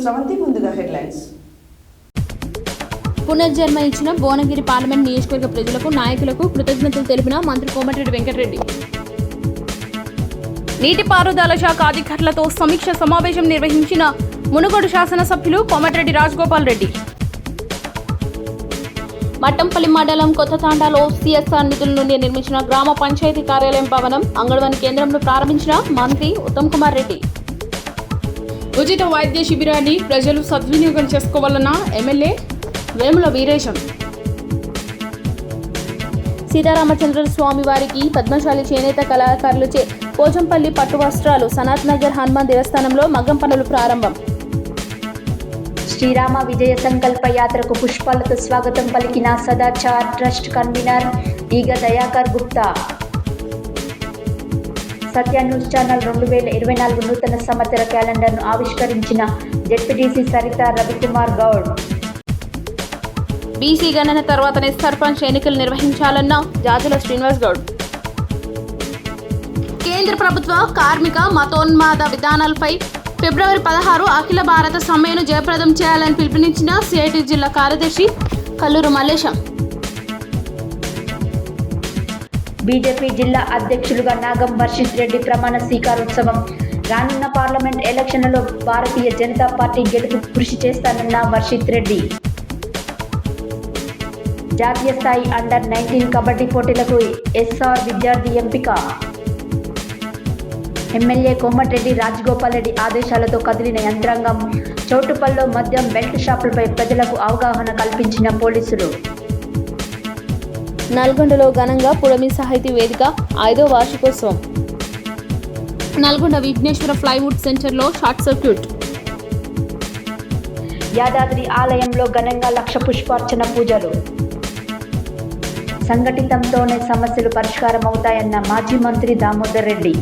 స్రవంతి. ముందుగా హెడ్లైన్స్. పునర్జన్మ ఇచ్చిన భువనగిరి పార్లమెంట్ నియోజకవర్గ ప్రజలకు, నాయకులకు కృతజ్ఞతలు తెలిపిన మంత్రి కోమటిరెడ్డి వెంకటరెడ్డి. నీటిపారుదల శాఖ అధికారులతో సమీక్ష సమావేశం నిర్వహించిన మునుగోడు శాసనసభ్యులు కోమటిరెడ్డి రాజగోపాల్ రెడ్డి. మట్టంపల్లి మండలం కొత్తతాండాలో సిఎస్ఆర్ నిధుల నుండి నిర్మించిన గ్రామ పంచాయతీ కార్యాలయం భవనం, అంగన్వాడీ కేంద్రంను ప్రారంభించిన మంత్రి ఉత్తమ్ కుమార్ రెడ్డి. ఉచిత వైద్య శిబిరాన్ని ప్రజలు సద్వినియోగం చేసుకోవాలన్న ఎమ్మెల్యే వేముల వీరేశం. సీతారామచంద్ర స్వామి వారికి పద్మశాలి చేనేత కళాకారులచే పోచంపల్లి పట్టు వస్త్రాలు, సనాత్ నగర్ హనుమాన్ దేవస్థానంలో మగ్గం పనులు ప్రారంభం. శ్రీరామ విజయ సంకల్ప యాత్రకు పుష్పాలతో స్వాగతం పలికిన సదాచార్ ట్రస్ట్ కన్వీనర్ ఈగ దయాకర్ గుప్తా. సత్య న్యూస్ ఛానల్ 2024 నూతన సంవత్సర క్యాలెండర్ను ఆవిష్కరించిన జెడ్పీటీసీ సరిత రవికుమార్ గౌడ్. బీసీ గణన తర్వాతనే సర్పంచ్ ఎన్నికలు నిర్వహించాలన్న జాజుల శ్రీనివాస్ గౌడ్. కేంద్ర ప్రభుత్వ కార్మిక మతోన్మాద విధానాలపై ఫిబ్రవరి 16 అఖిల భారత సమ్మెను జయప్రదం చేయాలని పిలుపునిచ్చిన సిఐటి జిల్లా కార్యదర్శి కల్లూరు మల్లేశం. బీజేపీ జిల్లా అధ్యక్షులుగా నాగం వర్షిత్ రెడ్డి ప్రమాణ స్వీకారోత్సవం. రానున్న పార్లమెంట్ ఎలక్షన్లలో భారతీయ జనతా పార్టీ గెలుపు కృషి చేస్తానన్న వర్షిత్ రెడ్డి. జాతీయ స్థాయి అండర్-19 కబడ్డీ పోటీలకు ఎస్ఆర్ విద్యార్థి ఎంపిక. ఎమ్మెల్యే కోమటిరెడ్డి రాజగోపాల్ రెడ్డి ఆదేశాలతో కదిలిన యంత్రాంగం. చౌటుపల్లో మద్యం బెల్ట్ షాపులపై ప్రజలకు అవగాహన కల్పించిన పోలీసులు. నల్గొండలో ఘనంగా పుడమి సాహితీ వేదిక 5వ వార్షికోత్సవం. నల్గొండ విఘ్నేశ్వర ఫ్లైవుడ్ సెంటర్లో షార్ట్ సర్క్యూట్. యాదాద్రి ఆలయంలో ఘనంగా 1,00,000 పుష్పార్చన పూజలు. సంఘటితంతోనే సమస్యలు పరిష్కారం అవుతాయన్న మాజీ మంత్రి దామోదర్ రెడ్డి.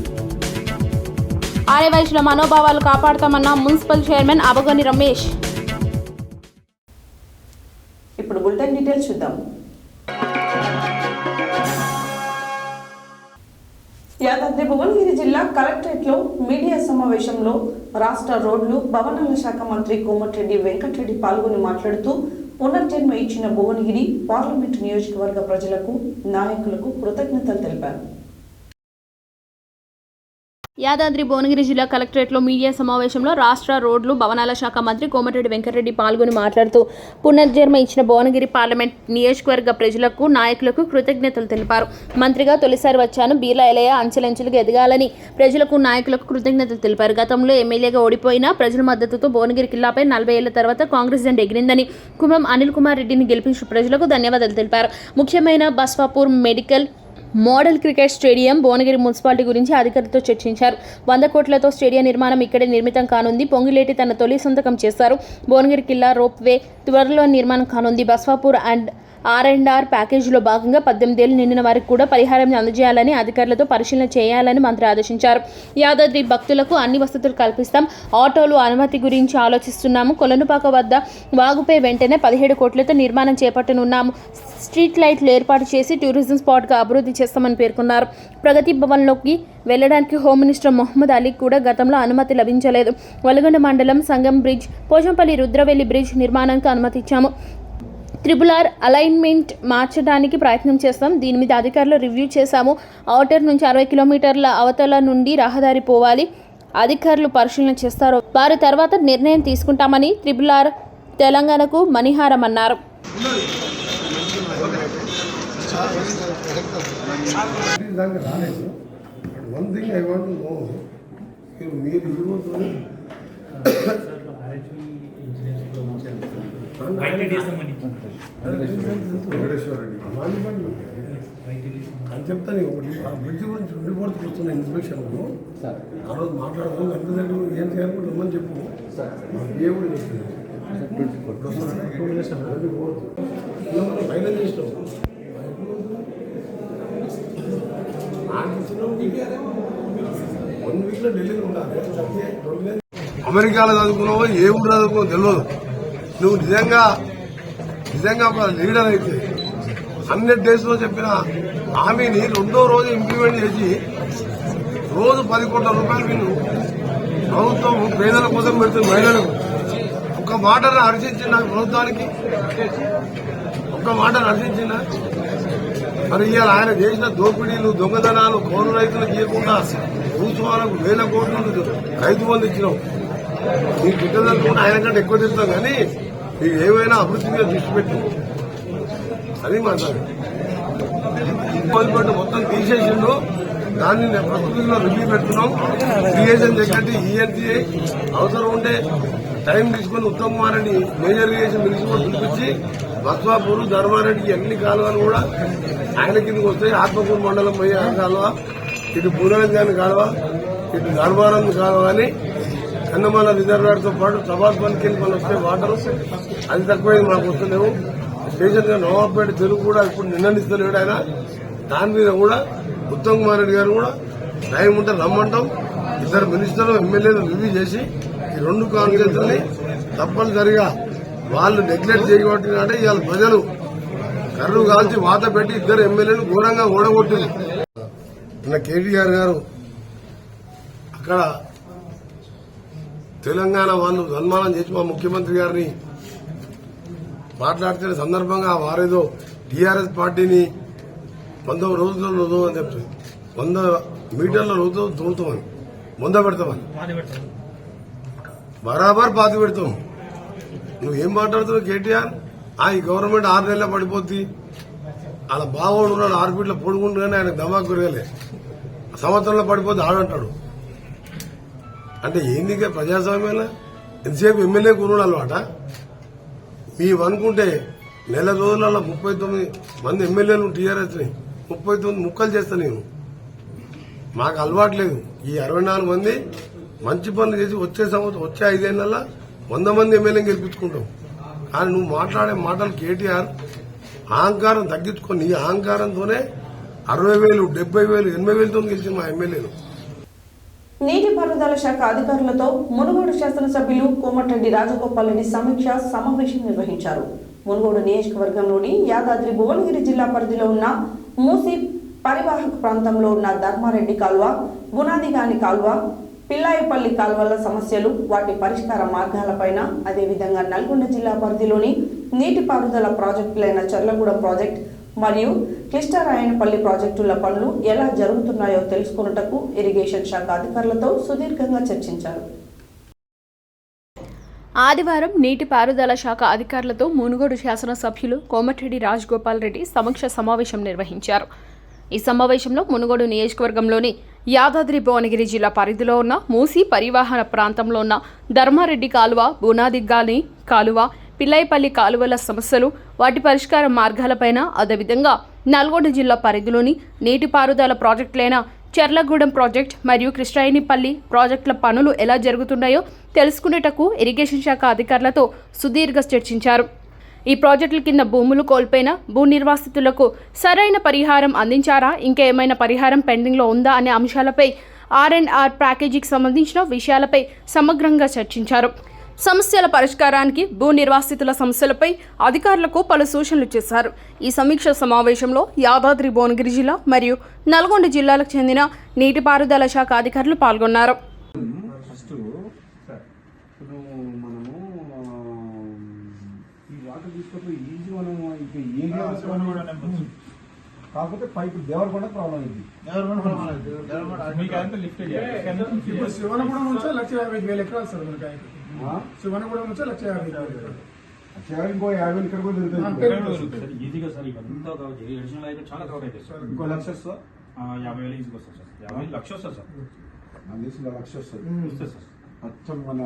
ఆర్యవైశ్యుల మనోభావాలు కాపాడతామన్న మున్సిపల్ చైర్మన్ అబగని రమేష్. ఇప్పుడు బులెటిన్ డీటెయిల్స్ చూద్దాం. యాదాద్రి భువనగిరి జిల్లా కలెక్టరేట్లో మీడియా సమావేశంలో రాష్ట్ర రోడ్లు భవనాల శాఖ మంత్రి కోమటిరెడ్డి వెంకటరెడ్డి పాల్గొని మాట్లాడుతూ పునర్జన్మ ఇచ్చిన భువనగిరి పార్లమెంటు నియోజకవర్గ ప్రజలకు, నాయకులకు కృతజ్ఞతలు తెలిపారు. యాదాద్రి భువనగిరి జిల్లా కలెక్టరేట్లో మీడియా సమావేశంలో రాష్ట్ర రోడ్లు భవనాల శాఖ మంత్రి కోమటిరెడ్డి వెంకటరెడ్డి పాల్గొని మాట్లాడుతూ పునర్జన్మ ఇచ్చిన భువనగిరి పార్లమెంట్ నియోజకవర్గ ప్రజలకు, నాయకులకు కృతజ్ఞతలు తెలిపారు. మంత్రిగా తొలిసారి వచ్చాను, బీర్లా ఎలయ అంచెలంచెలుగా ఎదగాలని ప్రజలకు, నాయకులకు కృతజ్ఞతలు తెలిపారు. గతంలో ఎమ్మెల్యేగా ఓడిపోయిన ప్రజల మద్దతుతో భువనగిరి కిల్లాపై 40 ఏళ్ల తర్వాత కాంగ్రెస్ జెండా ఎగిరిందని, కుమ్మం అనిల్ కుమార్ రెడ్డిని గెలిపించిన ప్రజలకు ధన్యవాదాలు తెలిపారు. ముఖ్యమైన Baswapur medical model cricket stadium Bhuvanagiri municipality గురించి అధికారులతో చర్చించారు. 100 కోట్లతో స్టేడియం నిర్మాణం ఇక్కడే నిర్మితం కానుంది. పొంగిలేటి తన తొలి సంతకం చేశారు. భువనగిరి కిల్లా రోప్వే త్వరలో నిర్మాణం కానుంది. బస్వాపూర్ అండ్ R&R ప్యాకేజీలో భాగంగా 18 ఏళ్లు నిండిన వారికి కూడా పరిహారం అందజేయాలని అధికారులతో పరిశీలన చేయాలని మంత్రి ఆదేశించారు. యాదాద్రి భక్తులకు అన్ని వసతులు కల్పిస్తాం. ఆటోలు అనుమతి గురించి ఆలోచిస్తున్నాము. కొలనుపాక వద్ద వాగుపై వెంటనే 17 కోట్లతో నిర్మాణం చేపట్టనున్నాము. స్ట్రీట్ లైట్లు ఏర్పాటు చేసి టూరిజం స్పాట్గా అభివృద్ధి చేస్తామని పేర్కొన్నారు. ప్రగతి భవన్లోకి వెళ్లడానికి హోమ్ మినిస్టర్ మొహమ్మద్ అలీకి కూడా గతంలో అనుమతి లభించలేదు. వలుగొండ మండలం సంగం బ్రిడ్జ్, పోచంపల్లి రుద్రవెల్లి బ్రిడ్జ్ నిర్మాణానికి అనుమతి ఇచ్చాము. RRR అలైన్మెంట్ మార్చడానికి ప్రయత్నం చేస్తాం. దీని మీద అధికారులు రివ్యూ చేశాము. ఔటర్ నుంచి 60 కిలోమీటర్ల అవతల నుండి రహదారి పోవాలి. అధికారులు పరిశీలన చేస్తారు. వారి తర్వాత నిర్ణయం తీసుకుంటామని RRR తెలంగాణకు మణిహారం అన్నారు. అని చెప్తాను. ఒకటి ఆ బ్రిడ్జ్ గురించి రిపోర్ట్ తీసుకున్న ఇన్స్పెక్షన్లో ఆ రోజు మాట్లాడదాం. ఎంత ఏం చేయాలనుకుంటుందని చెప్పు. ఏ కూడా చేస్తుంది ఫైనల్ చేసినాం. అమెరికాలో చదువుకున్నావో ఏ ఊరు చదువుకున్నావో తెలియదు. నువ్వు నిజంగా లీడర్ అయితే 100 days లో చెప్పిన హామీని 2వ రోజు ఇంప్లిమెంట్ చేసి రోజు 10 కోట్ల రూపాయలు మీరు ప్రభుత్వం పేదల కోసం పెడుతుంది. మహిళలకు మాటను హర్షించిందా ప్రభుత్వానికి? ఒక్క మాటను హర్షించిందా? మరి ఇవాళ ఆయన చేసిన దోపిడీలు, దొంగతనాలు, కౌలు రైతులకు ఇవ్వకుండా భూస్వాలకు 1000 కోట్లు రైతు బంధు ఇచ్చినాం. మీకు తిట్టదనుకుంటే ఆయన కంటే ఎక్కువ తిడతాం, కానీ మీకు ఏమైనా అభివృద్ధి మీద దృష్టి పెట్టి అది మాట్లాడు. మొత్తం తీసేసిండు. దాన్ని ప్రకృతిలో రివ్యూ పెడుతున్నాం. ఇరిగేషన్ సెక్రటరీ ఈఎన్టీఐ అవసరం ఉంటే టైం తీసుకుని Uttam Kumar Reddy major irrigation minister పిలిపించి బస్వాపూర్, ధర్మారెడ్డికి అన్ని కాలువలు కూడా ఆయన కిందకి వస్తాయి. ఆత్మకూరు మండలం పోయే కాలువ, ఇటు పూర్వరంగాని కాలువ, ఇటు ధర్మానంద్ కాలువ అని కన్నమాల రిజర్వాయర్తో పాటు సభాస్ బండ్కి మనం వస్తే వాటర్ అది తక్కువైంది, మాకు వస్తలేవు. స్టేషన్ గా నవాబ్పేట తెలుగు కూడా ఇప్పుడు నిర్ణయిస్తలేడు ఆయన. దాని మీద కూడా ఉత్తమ్ కుమార్ రెడ్డి గారు కూడా టైం ఉంటే రమ్మంటాం. 2 మినిస్టర్లు, ఎమ్మెల్యేలు రివ్యూ చేసి ఈ 2 కాన్ఫరెన్స్ని తప్పనిసరిగా వాళ్ళు నెగ్లెక్ట్ చేయబట్టినంటే ఇవాళ ప్రజలు కర్రు కాల్చి వాత పెట్టి 2 ఎమ్మెల్యేలు ఘోరంగా ఓడగొట్టింది. నిన్న కేటీఆర్ గారు అక్కడ తెలంగాణ వాళ్ళు సన్మానం చేసి మా ముఖ్యమంత్రి గారిని మాట్లాడుతున్న సందర్భంగా వారేదో టీఆర్ఎస్ పార్టీని 100 రోజుల్లో రోజు అని చెప్తుంది. 100 మీటర్ల రోజు తోలుతామని, ముంద పెడతామని, బరాబర్ పాతి పెడతాం. నువ్వేం మాట్లాడుతున్నావు కేటీఆర్? ఈ గవర్నమెంట్ 6 నెలల పడిపోద్ది, అలా బావోడు ఉన్నాడు 6 ఫీట్ల పొడుగుండగానే ఆయన దమాకు పెరగలే, సంవత్సరంలో పడిపోద్ది ఆడంటాడు. అంటే ఏంది ప్రజాస్వామ్యంలో ఎంతసేపు ఎమ్మెల్యే కూరుడు అలవాట? మేము అనుకుంటే నెల రోజులలో 39 మంది ఎమ్మెల్యేలు టీఆర్ఎస్ ని 39 ముక్కలు చేస్తా నేను. మాకు అలవాటు లేదు. ఈ 64 మంది మంచి పనులు చేసి వచ్చే 5 ఏళ్లలో 100 మంది ఎమ్మెల్యేని గెలిపించుకుంటాం. కానీ నువ్వు మాట్లాడే మాటలు కేటీఆర్ అహంకారం తగ్గించుకొని ఈ అహంకారంతోనే 60,000, 70,000, 80,000తో గెలిచింది మా ఎమ్మెల్యేలు. నీటిపారుదల శాఖ అధికారులతో మునుగోడు శాసనసభ్యులు కోమటిరెడ్డి రాజగోపాల్ రెడ్డి సమీక్ష సమావేశం నిర్వహించారు. మునుగోడు నియోజకవర్గంలోని యాదాద్రి భువనగిరి జిల్లా పరిధిలో ఉన్న మూసీ పరివాహక ప్రాంతంలో ఉన్న ధర్మారెడ్డి కాల్వ, గునాదిగాని కాల్వ, పిల్లాయపల్లి కాల్వల సమస్యలు, వాటి పరిష్కార మార్గాలపైన, అదేవిధంగా నల్గొండ జిల్లా పరిధిలోని నీటిపారుదల ప్రాజెక్టులైన చర్లగూడెం ప్రాజెక్టు మరియు కృష్ణరాయనపల్లి ప్రాజెక్టుల పనులు ఎలా జరుగుతున్నాయో తెలుసుకున్నటకు ఇరిగేషన్ శాఖ అధికారులతో సుదీర్ఘంగా చర్చించారు. ఆదివారం నీటిపారుదల శాఖ అధికారులతో మునుగోడు శాసనసభ్యులు కోమటిరెడ్డి రాజగోపాల్ రెడ్డి సమీక్ష సమావేశం నిర్వహించారు. ఈ సమావేశంలో మునుగోడు నియోజకవర్గంలోని యాదాద్రి భువనగిరి జిల్లా పరిధిలో ఉన్న మూసీ పరివాహన ప్రాంతంలో ఉన్న ధర్మారెడ్డి కాలువ, బునాదిగాని కాలువ, పిల్లాయపల్లి కాలువల సమస్యలు, వాటి పరిష్కార మార్గాలపైన, అదేవిధంగా నల్గొండ జిల్లా పరిధిలోని నీటిపారుదల ప్రాజెక్టులైన చర్లగూడెం ప్రాజెక్ట్ మరియు కృష్ణరాయనపల్లి ప్రాజెక్టుల పనులు ఎలా జరుగుతున్నాయో తెలుసుకునేటకు ఇరిగేషన్ శాఖ అధికారులతో సుదీర్ఘ చర్చించారు. ఈ ప్రాజెక్టుల కింద భూములు కోల్పోయిన భూ నిర్వాసితులకు సరైన పరిహారం అందించారా, ఇంకా ఏమైనా పరిహారం పెండింగ్లో ఉందా అనే అంశాలపై R&R ప్యాకేజీకి సంబంధించిన విషయాలపై సమగ్రంగా చర్చించారు. సమస్యల పరిష్కారానికి, భూ నిర్వాసితుల సమస్యలపై అధికారులకు పలు సూచనలు చేశారు. ఈ సమీక్ష సమావేశంలో యాదాద్రి భువనగిరి జిల్లా మరియు నల్గొండ జిల్లాలకు చెందిన నీటిపారుదల శాఖ అధికారులు పాల్గొన్నారు. కాకపోతే పైపు దేవరకొండ ప్రాబ్లం అయింది. శివనగూడెం నుంచే 1,50,000 ఎకరాలు సార్ మనకి. శివనగూడెం నుంచే 1,50,000 ఇంకో 50 ఇక్కడ కూడా దొరుకుతుంది ఈజీగా సార్. ఇవంతా అడిషనల్ అయితే చాలా కవర్ అవుతుంది సార్. ఇంకో 1,00,000 సార్, 50,000 ఈజీగా వస్తుంది సార్. 50 లక్షలు వస్తుంది సార్. నాకు తెలిసి 1,00,000 వస్తుంది సార్. మొత్తం మన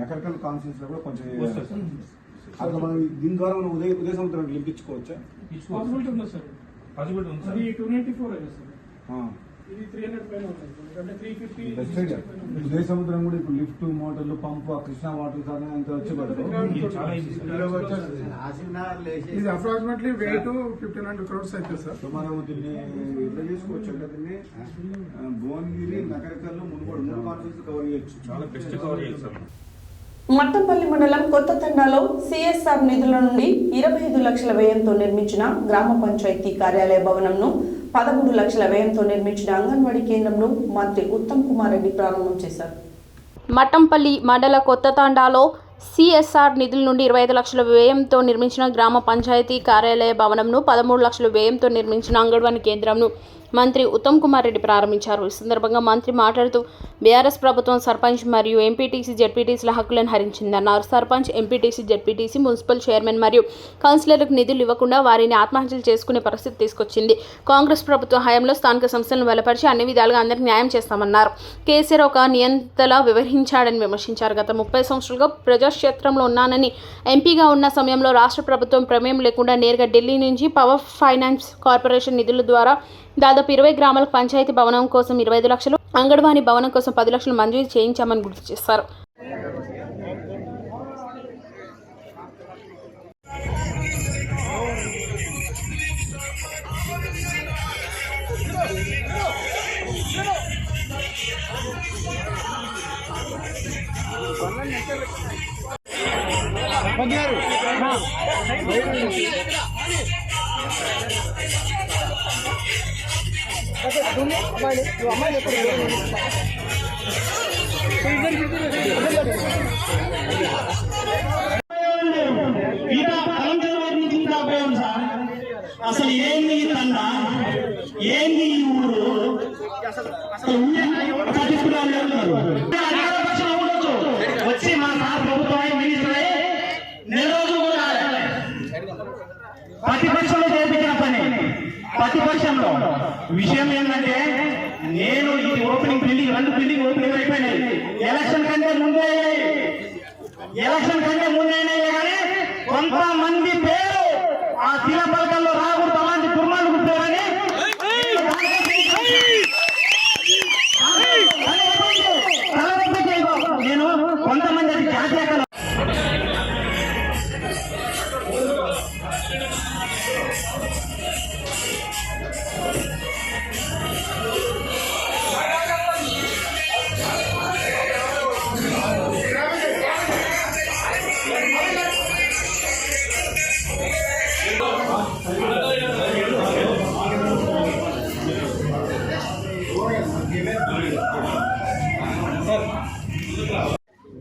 మెకానికల్ కాన్ఫరెన్స్ లో కూడా కొంచెం వస్తుంది సార్. అట్లా మనం దీని ద్వారా మనం ఉదయ సముద్రం లింపించుకోవచ్చా? పాసిబిలిటీ ఉందా సార్? పాసిబిలిటీ ఉంది సార్. 294 సార్. ఇది 300 పైన ఉంటుంది అంటే 350. ఉదయ సముద్రం కూడా ఇప్పుడు లిఫ్ట్, మోటార్లు, పంపు, కృష్ణా వాటర్ సార్ అంత వచ్చేటప్పుడు ఇది అప్రాక్సిమేట్లీ వెయిట్ 1,500 crores అవుతుంది సార్. సో మనం దీన్ని ఎట్లా చేసుకోవచ్చు అంటే దీన్ని భువనగిరి, నగరికల్, మునుగోడు 3 కాన్ఫరెన్స్ కవర్ చేయొచ్చు. చాలా బెస్ట్ కవర్ చేయొచ్చు సార్. మట్టంపల్లి మండలం కొత్త తండాలో సిఎస్ఆర్ నిధుల నుండి 25 లక్షల వ్యయంతో నిర్మించిన గ్రామ పంచాయతీ కార్యాలయ భవనంను 13 లక్షల వ్యయంతో నిర్మించిన అంగన్వాడీ కేంద్రంను మంత్రి ఉత్తమ్ కుమార్ రెడ్డి ప్రారంభం చేశారు. మట్టంపల్లి మండల కొత్త తండాలో సిఎస్ఆర్ నిధుల నుండి 25 లక్షల వ్యయంతో నిర్మించిన గ్రామ పంచాయతీ కార్యాలయ భవనంను 13 లక్షల వ్యయంతో నిర్మించిన అంగన్వాడీ కేంద్రంను మంత్రి ఉత్తమ్ కుమార్ రెడ్డి ప్రారంభించారు. ఈ సందర్భంగా మంత్రి మాట్లాడుతూ బీఆర్ఎస్ ప్రభుత్వం సర్పంచ్ మరియు ఎంపీటీసీ జెడ్పీటీసీల హక్కులను హరించిందన్నారు. Sarpanch, MPTC, ZPTC, municipal chairman మరియు కౌన్సిలర్లకు నిధులు ఇవ్వకుండా వారిని ఆత్మహత్యలు చేసుకునే పరిస్థితి తీసుకొచ్చింది. కాంగ్రెస్ ప్రభుత్వ హయాంలో స్థానిక సంస్థలను బలపరిచి అన్ని విధాలుగా అందరికీ న్యాయం చేస్తామన్నారు. కేసీఆర్ ఒక నియంతలా వ్యవహరించాడని విమర్శించారు. గత 30 సంవత్సరాలుగా ప్రజాక్షేత్రంలో ఉన్నానని, ఎంపీగా ఉన్న సమయంలో రాష్ట్ర ప్రభుత్వం ప్రమేయం లేకుండా నేరుగా ఢిల్లీ నుంచి పవర్ ఫైనాన్స్ కార్పొరేషన్ నిధుల ద్వారా దాదాపు 20 గ్రామాలకు పంచాయతీ భవనం కోసం 25 లక్షలు, అంగన్వాడీ భవనం కోసం 10 లక్షలు మంజూరు చేయించామని గుర్తు చేశారు. అసలు ఏంది ఈ తండ, ఏంది ఈ ఊరు, అసలు వచ్చి మన ప్రభుత్వం మినిస్టర్ నెల రోజులు కూడా ప్రతిపక్షంలో చేపించిన పని. ప్రతిపక్షంలో విషయం ఏంటంటే, నేను ఈ ఓపెనింగ్ బిల్డింగ్ 2 బిల్డింగ్ ఓపెనింగ్ అయిపోయినాయి. ఎలక్షన్ కంటే ముందే కానీ కొంతమంది పేరు ఆ శిల పలకల్లో రాకూడదు, అలాంటి దుర్మార్గులు పేరని నేను కొంతమంది అది జాతీయ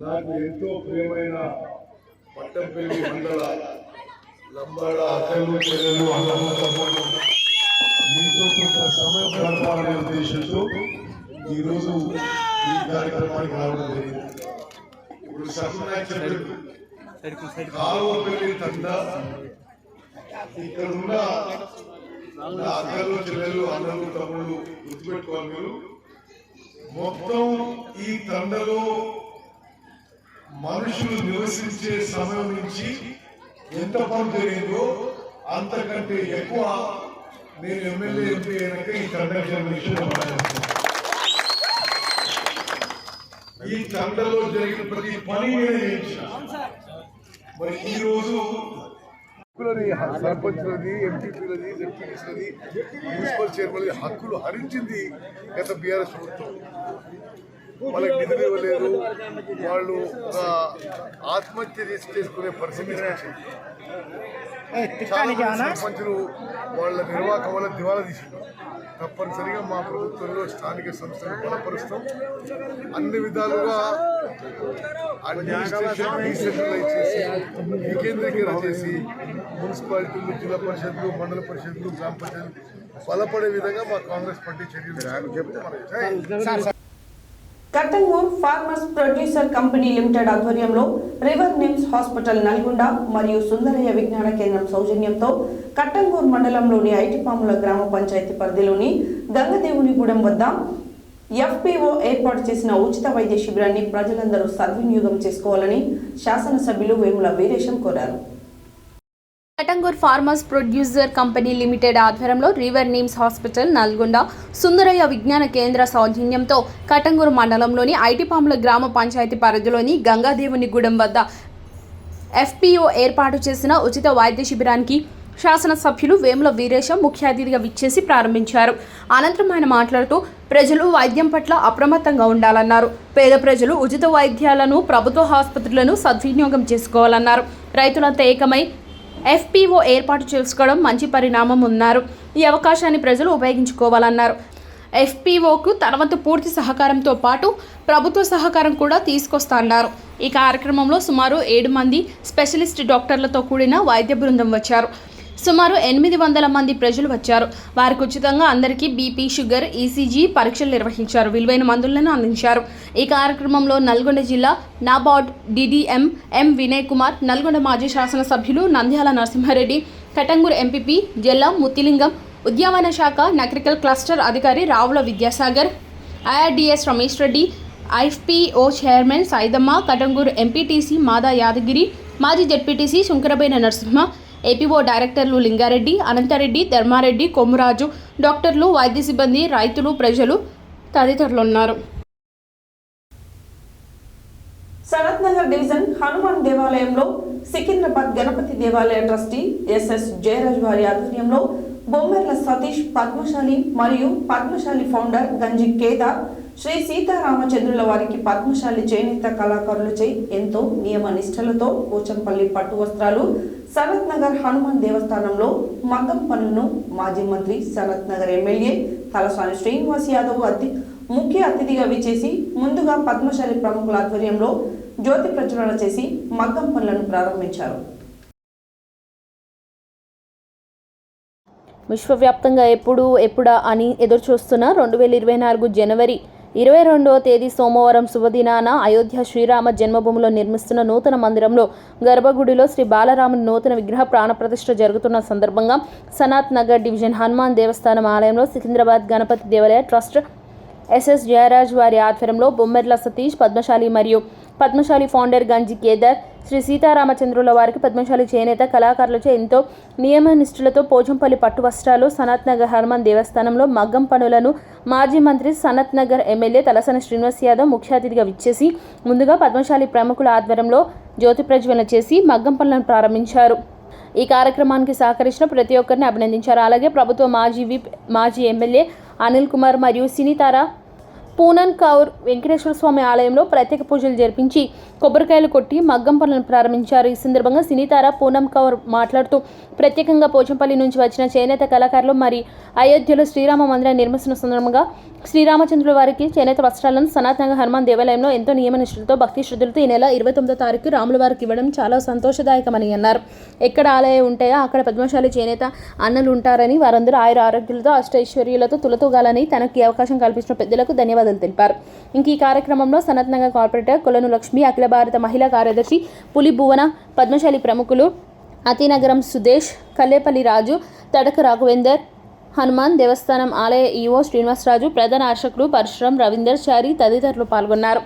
నాకు ఎంతో ప్రియమైన పట్టంపల్లి మండల లంబాడ అక్కలు, చెల్లెలు, అన్నమ్మ, తమ్ముళ్ళు మీతో కొంత సమయం గడపాలనే ఉద్దేశంతో ఈరోజు ఈ కార్యక్రమానికి రావడం జరిగింది. ఇప్పుడు సత్యనారాయణ కాలువపల్లి తండ ఇక్కడ ఉన్న అక్కలు, చెల్లెలు, అన్నలు, తమ్ముళ్ళు గుర్తుపెట్టుకోవాలి మీరు. మొత్తం ఈ తండలో మనుషులు నివసించే సమయం నుంచి ఎంత పని జరిగిందో అంతకంటే ఎక్కువ నేను ఎమ్మెల్యే, ఎంపీ అయినాక ఈ తండ విషయంలో ఈ తండలో జరిగిన ప్రతి పని మరి ఈ రోజు సర్పంచ్లది, ఎంపీపీలది, జెడ్పీటీసీలది, మున్సిపల్ చైర్మన్ హక్కులు హరించింది గత బీఆర్ఎస్ ప్రభుత్వం. వాళ్ళకి నిధులు ఇవ్వలేదు, వాళ్ళు ఆత్మహత్య చేసుకునే పరిస్థితి వచ్చింది. చాలా సర్పంచులు వాళ్ళ నిర్వాహకం వల్ల దివాలా తీసింది. తప్పనిసరిగా మా ప్రభుత్వంలో స్థానిక సంస్థలు బలపరుస్తాం. అన్ని విధాలుగా అడ్మినిస్ట్రేషన్ డీసెంట్రలైజ్ చేసి, వికేంద్రీకరణ చేసి, మున్సిపాలిటీలు, జిల్లా పరిషత్లు, మండల పరిషత్లు, గ్రామ పంచాయతీలు బలపడే విధంగా మా కాంగ్రెస్ పార్టీ చర్యలు చెప్తే మనం Kattangur farmers producer company limited ఆధ్వర్యంలో రివర్ నిమ్స్ హాస్పిటల్ నల్గొండ మరియు సుందరయ్య విజ్ఞాన కేంద్రం సౌజన్యంతో కట్టంగూర్ మండలంలోని ఐటిపాముల గ్రామ పంచాయతీ పరిధిలోని గంగదేవునిగూడెం వద్ద FPO ఏర్పాటు చేసిన ఉచిత వైద్య శిబిరాన్ని ప్రజలందరూ సద్వినియోగం చేసుకోవాలని శాసనసభ్యులు వేముల వీరేశం కోరారు. Kattangur farmers producer company limited ఆధ్వర్యంలో రివర్ నిమ్స్ హాస్పిటల్ నల్గొండ సుందరయ్య విజ్ఞాన కేంద్ర సౌజన్యంతో కట్టంగూరు మండలంలోని ఐటిపాముల గ్రామ పంచాయతీ పరిధిలోని గంగాదేవునిగూడెం వద్ద FPO ఏర్పాటు చేసిన ఉచిత వైద్య శిబిరానికి శాసనసభ్యులు వేముల వీరేశం ముఖ్య అతిథిగా విచ్చేసి ప్రారంభించారు. అనంతరం ఆయన మాట్లాడుతూ ప్రజలు వైద్యం పట్ల అప్రమత్తంగా ఉండాలన్నారు. పేద ప్రజలు ఉచిత వైద్యాలను, ప్రభుత్వ ఆసుపత్రులను సద్వినియోగం చేసుకోవాలన్నారు. రైతులంతా ఏకమై FPO ఏర్పాటు చేసుకోవడం మంచి పరిణామం ఉన్నారు. ఈ అవకాశాన్ని ప్రజలు ఉపయోగించుకోవాలన్నారు. ఎఫ్పిఓకు తన వంతు పూర్తి సహకారంతో పాటు ప్రభుత్వ సహకారం కూడా తీసుకొస్తాన్నారు. ఈ కార్యక్రమంలో సుమారు 7 మంది స్పెషలిస్ట్ డాక్టర్లతో కూడిన వైద్య బృందం వచ్చారు. సుమారు 800 మంది ప్రజలు వచ్చారు. వారికి ఉచితంగా అందరికీ బీపీ, షుగర్, ఈసీజీ పరీక్షలు నిర్వహించారు. విలువైన మందులను అందించారు. ఈ కార్యక్రమంలో నల్గొండ జిల్లా నాబార్డ్ డిడిఎం ఎం వినయ్ కుమార్, నల్గొండ మాజీ శాసనసభ్యులు నంద్యాల నరసింహారెడ్డి, కటంగూరు ఎంపీపీ జల్లా ముత్తిలింగం, ఉద్యానవన శాఖ నక్రికల్ క్లస్టర్ అధికారి రావుల విద్యాసాగర్, ఐఆర్డీఎస్ రమేష్ రెడ్డి, ఐఎఫ్పిఓ చైర్మన్ సైదమ్మ, కటంగూరు ఎంపీటీసీ మాదా యాదగిరి, మాజీ జెడ్పీటీసీ శంకరబైన నరసింహ, ఏపీఓ డైరెక్టర్లు లింగారెడ్డి, అనంతరెడ్డి, ధర్మారెడ్డి, కొమ్మురాజు, డాక్టర్లు, వైద్య సిబ్బంది, రైతులు, ప్రజలు తదితరులున్నారు. సనత్ నగర్ డివిజన్ హనుమాన్ దేవాలయంలో సికింద్రాబాద్ గణపతి దేవాలయ ట్రస్టీ ఎస్ఎస్ జయరాజ్ వారి ఆధ్వర్యంలో బొమ్మెర్ల సతీష్, పద్మశాలి మరియు పద్మశాలి ఫౌండర్ గంజి కేదార్, శ్రీ సీతారామచంద్రుల వారికి పద్మశాలి చేనేత కళాకారులచే ఎంతో నియమ నిష్టలతో పోచంపల్లి పట్టు వస్త్రాలు సనత్ నగర్ హనుమాన్ దేవస్థానంలో మగ్గం పనులను మాజీ మంత్రి సనత్ నగర్ ఎమ్మెల్యే తలసాని శ్రీనివాస్ యాదవ్ ముఖ్య అతిథిగా విచ్చేసి ముందుగా పద్మశాలి ప్రముఖుల ఆధ్వర్యంలో జ్యోతి ప్రజ్వలన చేసి మగ్గం పనులను ప్రారంభించారు. విశ్వవ్యాప్తంగా ఎప్పుడా అని ఎదురుచూస్తున్న 2024 జనవరి 22వ తేదీ సోమవారం శుభదినాన అయోధ్య శ్రీరామ జన్మభూమిలో నిర్మిస్తున్న నూతన మందిరంలో గర్భగుడిలో శ్రీ బాలరాముని నూతన విగ్రహ ప్రాణప్రతిష్ఠ జరుగుతున్న సందర్భంగా సనత్ నగర్ డివిజన్ హనుమాన్ దేవస్థానం ఆలయంలో సికింద్రాబాద్ గణపతి దేవాలయ ట్రస్ట్ ఎస్ఎస్ జయరాజ్ వారి ఆధ్వర్యంలో బొమ్మెర్ల సతీష్, పద్మశాలి మరియు పద్మశాలి ఫౌండర్ గంజి కేదార్, శ్రీ సీతారామచంద్రుల వారికి పద్మశాలి చేనేత కళాకారులచే ఎంతో నియమ నిష్ఠలతో పోచంపల్లి పట్టు వస్త్రాలు సనత్ నగర్ హనుమాన్ దేవస్థానంలో మగ్గం పనులను మాజీ మంత్రి సనత్ నగర్ ఎమ్మెల్యే తలసాని శ్రీనివాస్ యాదవ్ ముఖ్య అతిథిగా విచ్చేసి ముందుగా పద్మశాలి ప్రముఖుల ఆధ్వర్యంలో జ్యోతి ప్రజ్వలన చేసి మగ్గం పనులను ప్రారంభించారు. ఈ కార్యక్రమానికి సహకరించిన ప్రతి ఒక్కరిని అభినందించారు. అలాగే ప్రభుత్వ మాజీ విప్, మాజీ ఎమ్మెల్యే అనిల్ కుమార్ మరియు సినీతార పూనన్ కౌర్ వెంకటేశ్వర స్వామి ఆలయంలో ప్రత్యేక పూజలు జరిపించి కొబ్బరికాయలు కొట్టి మగ్గం పనులను ప్రారంభించారు. ఈ సందర్భంగా సినీతార పూనమ్ కౌర్ మాట్లాడుతూ ప్రత్యేకంగా పోచంపల్లి నుంచి వచ్చిన చేనేత కళాకారులు మరి అయోధ్యలో శ్రీరామ మందిరం నిర్మిస్తున్న సందర్భంగా శ్రీరామచంద్రుల వారికి చేనేత వస్త్రాలను సనత్ నగర్ హనుమాన్ దేవాలయంలో ఎంతో నియమ నిష్ఠలతో భక్తి శ్రద్ధలతో ఈ నెల 29వ తారీఖు రాముల వారికి ఇవ్వడం చాలా సంతోషదాయకమని అన్నారు. ఎక్కడ ఆలయం ఉంటాయో అక్కడ పద్మశాలి చేనేత అన్నలు ఉంటారని, వారందరూ ఆయుర ఆరోగ్యాలతో అష్టైశ్వర్యాలతో తులతూగాలని తనకి అవకాశం కల్పించిన పెద్దలకు ధన్యవాదాలు తెలిపారు. ఇంక ఈ కార్యక్రమంలో సనత్ నగర్ కార్పొరేటర్ కొలను లక్ష్మి, అఖిల భారత మహిళా కార్యదర్శి పులి భువన, పద్మశాలి ప్రముఖులు అతినగరం సుదేశ్, కల్లేపల్లి రాజు, తడక రాఘవేందర్, హనుమాన్ దేవస్థానం ఆలయ ఈవో శ్రీనివాసరాజు, ప్రధాన అర్చకులు పరశురాం, రవీందర్ చారి తదితరులు పాల్గొన్నారు.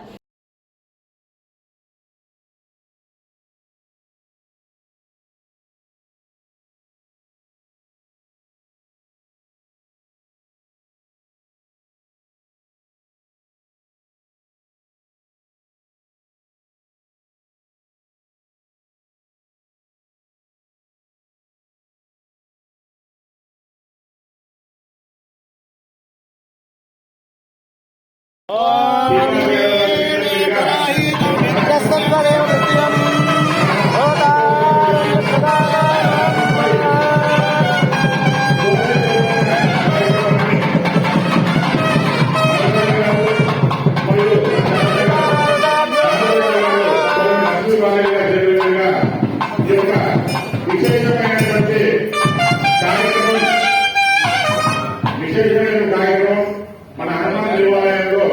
మన హనుమాన్ దేవాలయంలో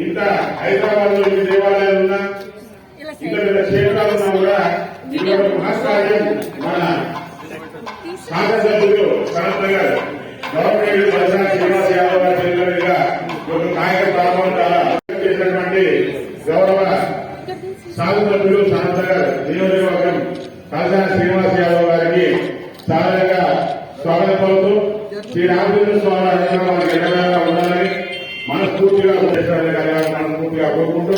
ఇంత హైదరాబాద్ లో ఈ దేవాలయాలు ఉన్నా ఇంత పెద్ద క్షేత్రాలు ఉన్నా కూడా ఇక్కడ మహాకార్యం మన శాసనసభ్యులు సనత్ నగర్ గవర్నమెంట్ తలసాని శ్రీనివాస్ యాదవ్ గారి చేతుల మీదుగా ఒక నాయక ప్రారంభం చేసినటువంటి గౌరవ శాసనసభ్యులు సనత్ నగర్ నియోజకవర్గం తలసాని శ్రీనివాస్ యాదవ్ గారికి సాధారణంగా స్వాగతం పలుకుతూ శ్రీ రామచంద్ర స్వామి అనుగ్రహానికి ఎన్నగా ఉండాలని మనస్ఫూర్తిగా మనస్ఫూర్తిగా కోరుకుంటూ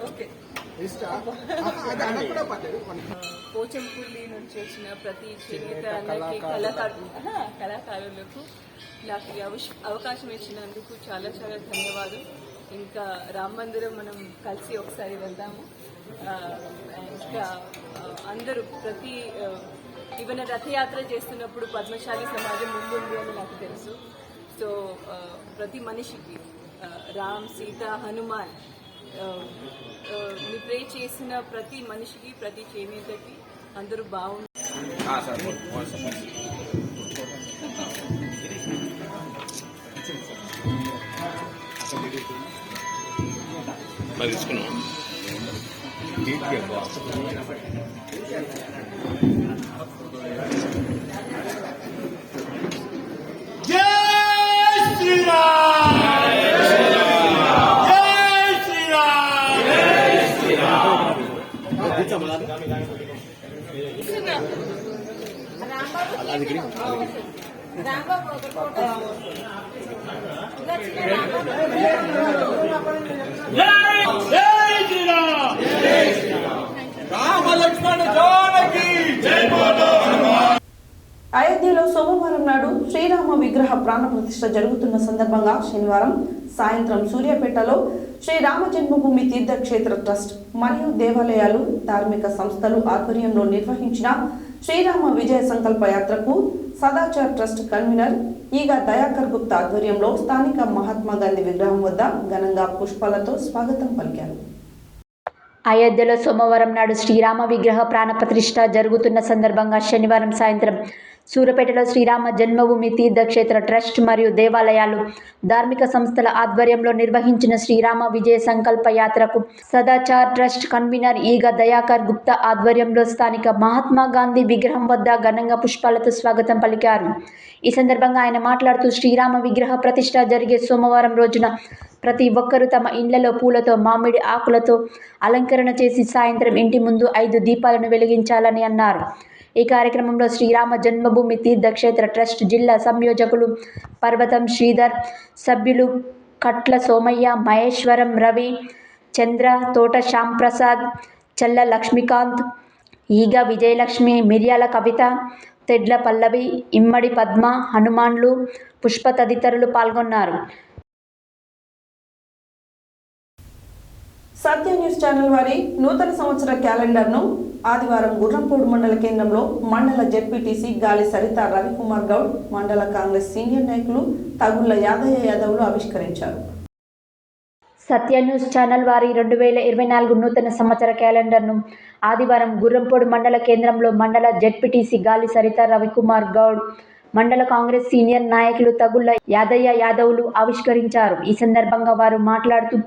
ఓకే పోచంపల్లి నుంచి వచ్చిన ప్రతి చేనేత కళాకారులకు నాకు ఈ అవకాశం ఇచ్చినందుకు చాలా చాలా ధన్యవాదాలు. ఇంకా రామ మందిరం మనం కలిసి ఒకసారి వెళ్దాము. ఇంకా అందరూ ఈవెన్ రథయాత్ర చేస్తున్నప్పుడు పద్మశాలి సమాజం ముందుంది అని నాకు తెలుసు. సో ప్రతి మనిషికి రామ్, సీత, హనుమాన్ ని ప్రే చేసిన ప్రతి మనిషికి, ప్రతి చేనేతకి అందరూ బాగుంటారు. అయోధ్యలో సోమవారం నాడు శ్రీరామ విగ్రహ ప్రాణ ప్రతిష్ఠ జరుగుతున్న సందర్భంగా శనివారం సాయంత్రం సూర్యాపేటలో శ్రీరామ జన్మభూమి తీర్థక్షేత్ర ట్రస్ట్ మరియు దేవాలయాలు, ధార్మిక సంస్థలు ఆధ్వర్యంలో నిర్వహించిన శ్రీరామ విజయ సంకల్ప యాత్రకు సదాచార్ ట్రస్ట్ కన్వీనర్ ఈగ దయాకర్ గుప్తా ఆధ్వర్యంలో స్థానిక మహాత్మా గాంధీ విగ్రహం వద్ద ఘనంగా పుష్పాలతో స్వాగతం పలికారు. అయోధ్యలో సోమవారం నాడు శ్రీరామ విగ్రహ ప్రాణ ప్రతిష్ఠ జరుగుతున్న సందర్భంగా శనివారం సాయంత్రం సూర్యాపేటలో శ్రీరామ జన్మభూమి తీర్థక్షేత్ర ట్రస్ట్ మరియు దేవాలయాలు, ధార్మిక సంస్థల ఆధ్వర్యంలో నిర్వహించిన శ్రీరామ విజయ సంకల్ప యాత్రకు సదాచార్ ట్రస్ట్ కన్వీనర్ ఈగ దయాకర్ గుప్తా ఆధ్వర్యంలో స్థానిక మహాత్మా గాంధీ విగ్రహం వద్ద ఘనంగా పుష్పాలతో స్వాగతం పలికారు. ఈ సందర్భంగా ఆయన మాట్లాడుతూ శ్రీరామ విగ్రహ ప్రతిష్ఠ జరిగే సోమవారం రోజున ప్రతి ఒక్కరూ తమ ఇండ్లలో పూలతో, మామిడి ఆకులతో అలంకరణ చేసి సాయంత్రం ఇంటి ముందు 5 దీపాలను వెలిగించాలని అన్నారు. ఈ కార్యక్రమంలో శ్రీరామ జన్మభూమి తీర్థక్షేత్ర ట్రస్ట్ జిల్లా సంయోజకులు పర్వతం శ్రీధర్, సభ్యులు కట్ల సోమయ్య, మహేశ్వరం రవి, చంద్ర, తోట శ్యాంప్రసాద్, చల్ల లక్ష్మీకాంత్, ఈగ విజయలక్ష్మి, మిర్యాల కవిత, తెడ్ల పల్లవి, ఇమ్మడి పద్మ, హనుమాన్లు, పుష్ప తదితరులు పాల్గొన్నారు. సత్య న్యూస్ ఛానల్ వారి నూతన సంవత్సర క్యాలెండర్ను ఆదివారం గుర్రంపూడి మండల కేంద్రంలో మండల జెడ్పీటీసీ గాలి సరిత రవికుమార్ గౌడ్, మండల కాంగ్రెస్ సీనియర్ నాయకులు తగుళ్ల యాదయ్య యాదవ్లు ఆవిష్కరించారు. సత్య న్యూస్ ఛానల్ వారి 2024 నూతన సంవత్సర క్యాలెండర్ను ఆదివారం గుర్రంపూడి మండల కేంద్రంలో మండల జెడ్పీటీసీ గాలి సరిత రవికుమార్ గౌడ్, మండల కాంగ్రెస్ సీనియర్ నాయకులు తగుళ్ల యాదయ్య యాదవ్లు ఆవిష్కరించారు. ఈ సందర్భంగా వారు మాట్లాడుతూ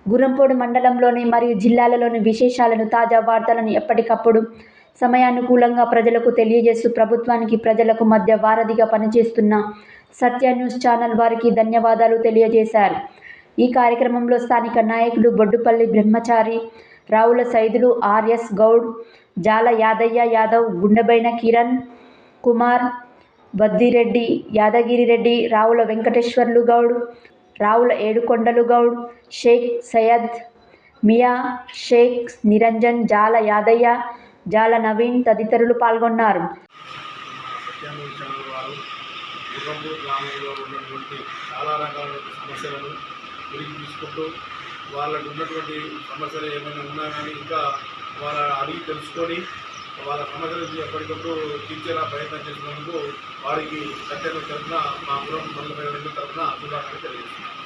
గుర్రంపూడి మండలంలోని మరియు జిల్లాలలోని విశేషాలను, తాజా వార్తలను ఎప్పటికప్పుడు సమయానుకూలంగా ప్రజలకు తెలియజేస్తూ ప్రభుత్వానికి ప్రజలకు మధ్య వారధిగా పనిచేస్తున్న సత్య న్యూస్ ఛానల్ వారికి ధన్యవాదాలు తెలియజేశారు. ఈ కార్యక్రమంలో స్థానిక నాయకులు బొడ్డుపల్లి బ్రహ్మచారి, రావుల సైదులు, ఆర్ఎస్ గౌడ్, జాల యాదయ్య యాదవ్, గుండెబైన కిరణ్ కుమార్, బద్దిరెడ్డి, యాదగిరిరెడ్డి, రావుల వెంకటేశ్వర్లు గౌడ్, రావుల ఏడుకొండలు గౌడ్, షేక్ సయ్యద్, మియా, షేక్ నిరంజన్, జాల యాదయ్య, జాల నవీన్ తదితరులు పాల్గొన్నారు. గ్రామంలో ఉన్నటువంటి చాలా రకాల సమస్యలను గురించి తీసుకుంటూ వాళ్ళకు ఉన్నటువంటి సమస్యలు ఏమైనా ఉన్నా కానీ ఇంకా వాళ్ళ అడిగి తెలుసుకొని వాళ్ళ సమస్యలు ఎప్పటికప్పుడు తీర్చేలా ప్రయత్నం చేసినందుకు వారికి సత్యాన్ని తరఫున మా గురం మండల ప్రజల తరఫున శుభాకాంక్షలు తెలియజేస్తున్నాను.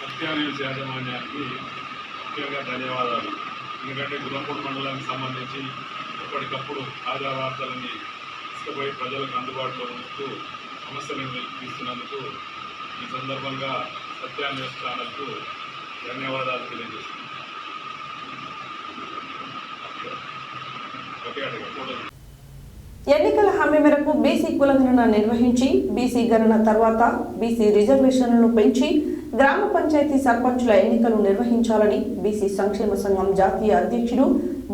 సత్యాన్యూస్ యాజమాన్యానికి ముఖ్యంగా ధన్యవాదాలు. ఎందుకంటే గుర్రంపూడి మండలానికి సంబంధించి ఎప్పటికప్పుడు తాజా వార్తలని తీసుకుపోయి ప్రజలకు అందుబాటులో ఉంచుతూ సమస్యలను తీస్తున్నందుకు ఈ సందర్భంగా సత్యాన్యూస్ ఛానల్కు ధన్యవాదాలు తెలియజేస్తున్నాను. ఓకే అడిగా ఫోటో ఎన్నికల హామీ మేరకు బీసీ కులగణన నిర్వహించి బీసీ గణన తర్వాత బీసీ రిజర్వేషన్లను పెంచి గ్రామ పంచాయతీ సర్పంచుల ఎన్నికలు నిర్వహించాలని బీసీ సంక్షేమ సంఘం జాతీయ అధ్యక్షుడు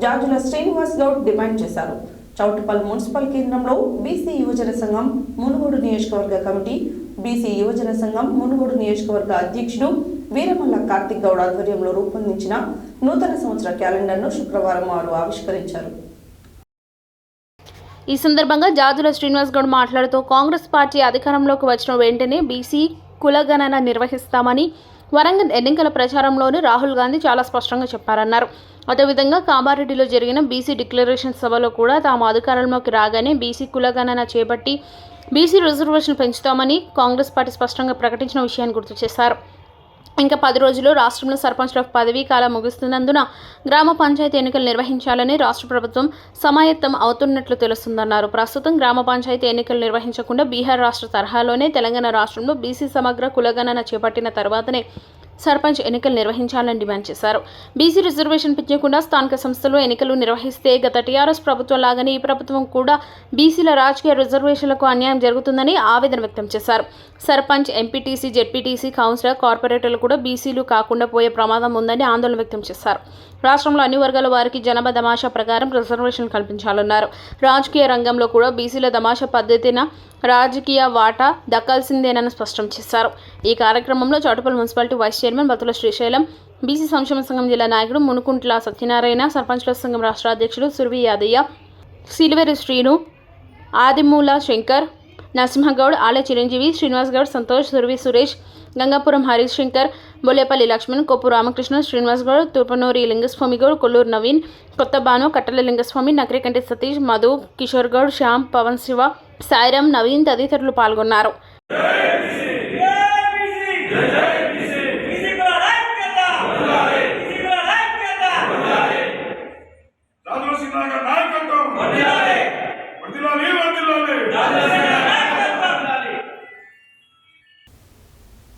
జాజుల శ్రీనివాస్ గౌడ్ డిమాండ్ చేశారు. చౌటుపల్ మున్సిపల్ కేంద్రంలో బీసీ యువజన సంఘం మునుగోడు నియోజకవర్గ కమిటీ, బీసీ యువజన సంఘం మునుగోడు నియోజకవర్గ అధ్యక్షుడు వీరమల్ల కార్తిక్ గౌడ్ ఆధ్వర్యంలో రూపొందించిన నూతన సంవత్సర క్యాలెండర్ను శుక్రవారం వారు ఆవిష్కరించారు. ఈ సందర్భంగా జాజుల శ్రీనివాస్ గౌడ్ మాట్లాడుతూ కాంగ్రెస్ పార్టీ అధికారంలోకి వచ్చిన వెంటనే బీసీ కులగణన నిర్వహిస్తామని వరంగల్ ఎన్నికల ప్రచారంలోని రాహుల్ గాంధీ చాలా స్పష్టంగా చెప్పారన్నారు. అదేవిధంగా కామారెడ్డిలో జరిగిన బీసీ డిక్లరేషన్ సభలో కూడా తాము అధికారంలోకి రాగానే బీసీ కులగణన చేపట్టి బీసీ రిజర్వేషన్ పెంచుతామని కాంగ్రెస్ పార్టీ స్పష్టంగా ప్రకటించిన విషయాన్ని గుర్తు చేశారు. ఇంకా 10 రోజుల్లో రాష్ట్రంలో సర్పంచ్ల పదవీ కాలం ముగుస్తున్నందున గ్రామ పంచాయతీ ఎన్నికలు నిర్వహించాలని రాష్ట్ర ప్రభుత్వం సమాయత్తం అవుతున్నట్లు తెలుస్తుందన్నారు. ప్రస్తుతం గ్రామ పంచాయతీ ఎన్నికలు నిర్వహించకుండా బీహార్ రాష్ట్ర తరహాలోనే తెలంగాణ రాష్ట్రంలో బీసీ సమగ్ర కులగణన చేపట్టిన తర్వాతనే సర్పంచ్ ఎన్నికలు నిర్వహించాలని డిమాండ్ చేశారు. బీసీ రిజర్వేషన్ పెంచకుండా స్థానిక సంస్థల్లో ఎన్నికలు నిర్వహిస్తే గత టీఆర్ఎస్ ప్రభుత్వం లాగానే ఈ ప్రభుత్వం కూడా బీసీల రాజకీయ రిజర్వేషన్లకు అన్యాయం జరుగుతుందని ఆవేదన వ్యక్తం చేశారు. సర్పంచ్, ఎంపీటీసీ, జెడ్పీటీసీ, కౌన్సిలర్, కార్పొరేటర్లు కూడా బీసీలు కాకుండా పోయే ప్రమాదం ఉందని ఆందోళన వ్యక్తం చేశారు. రాష్ట్రంలో అన్ని వర్గాల వారికి జనాభా దమాషా ప్రకారం రిజర్వేషన్ కల్పించాలన్నారు. రాజకీయ రంగంలో కూడా బీసీల దమాషా పద్ధతిన రాజకీయ వాటా దక్కాల్సిందేనని స్పష్టం చేశారు. ఈ కార్యక్రమంలో Choutuppal municipality vice chairman Bathula Srisailam, BC సంక్షేమ సంఘం జిల్లా నాయకుడు మునుకుంట్ల సత్యనారాయణ, సర్పంచ్ల సంఘం రాష్ట్ర అధ్యక్షుడు సుర్వి యాదయ్య, సిల్వెరి శ్రీను, ఆదిమూల శంకర్, నరసింహగౌడ్, ఆలయ చిరంజీవి, శ్రీనివాస్ గౌడ్, సంతోష్, సుర్వి సురేష్, గంగాపురం హరీష్ శంకర్, బొల్లేపల్లి లక్ష్మణ్, కొప్పు రామకృష్ణ, శ్రీనివాస్ గౌడ్, తూర్పనూరి లింగస్వామి గౌడ్, కొల్లూరు నవీన్, కొత్త భాను, కట్టల లింగస్వామి, నకరికంటి సతీష్, మధు, కిషోర్ గౌడ్, శ్యామ్, పవన్ శివ, సాయిరాం, నవీన్ తదితరులు పాల్గొన్నారు.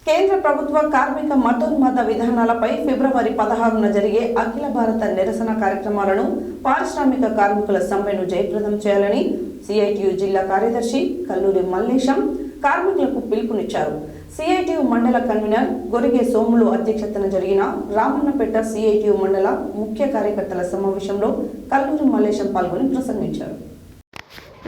కేంద్ర ప్రభుత్వ కార్మిక మతోన్మాద విధానాలపై ఫిబ్రవరి 16న జరిగే అఖిల భారత నిరసన కార్యక్రమాలను పారిశ్రామిక కార్మికుల సమ్మెను జయప్రదం చేయాలని సిఐటియు జిల్లా కార్యదర్శి కల్లూరి మల్లేశం కార్మికులకు పిలుపునిచ్చారు. సిఐటియు మండల కన్వీనర్ గొరిగే సోములు అధ్యక్షతన జరిగిన రామన్నపేట సిఐటియు మండల ముఖ్య కార్యకర్తల సమావేశంలో కల్లూరి మల్లేశం పాల్గొని ప్రసంగించారు.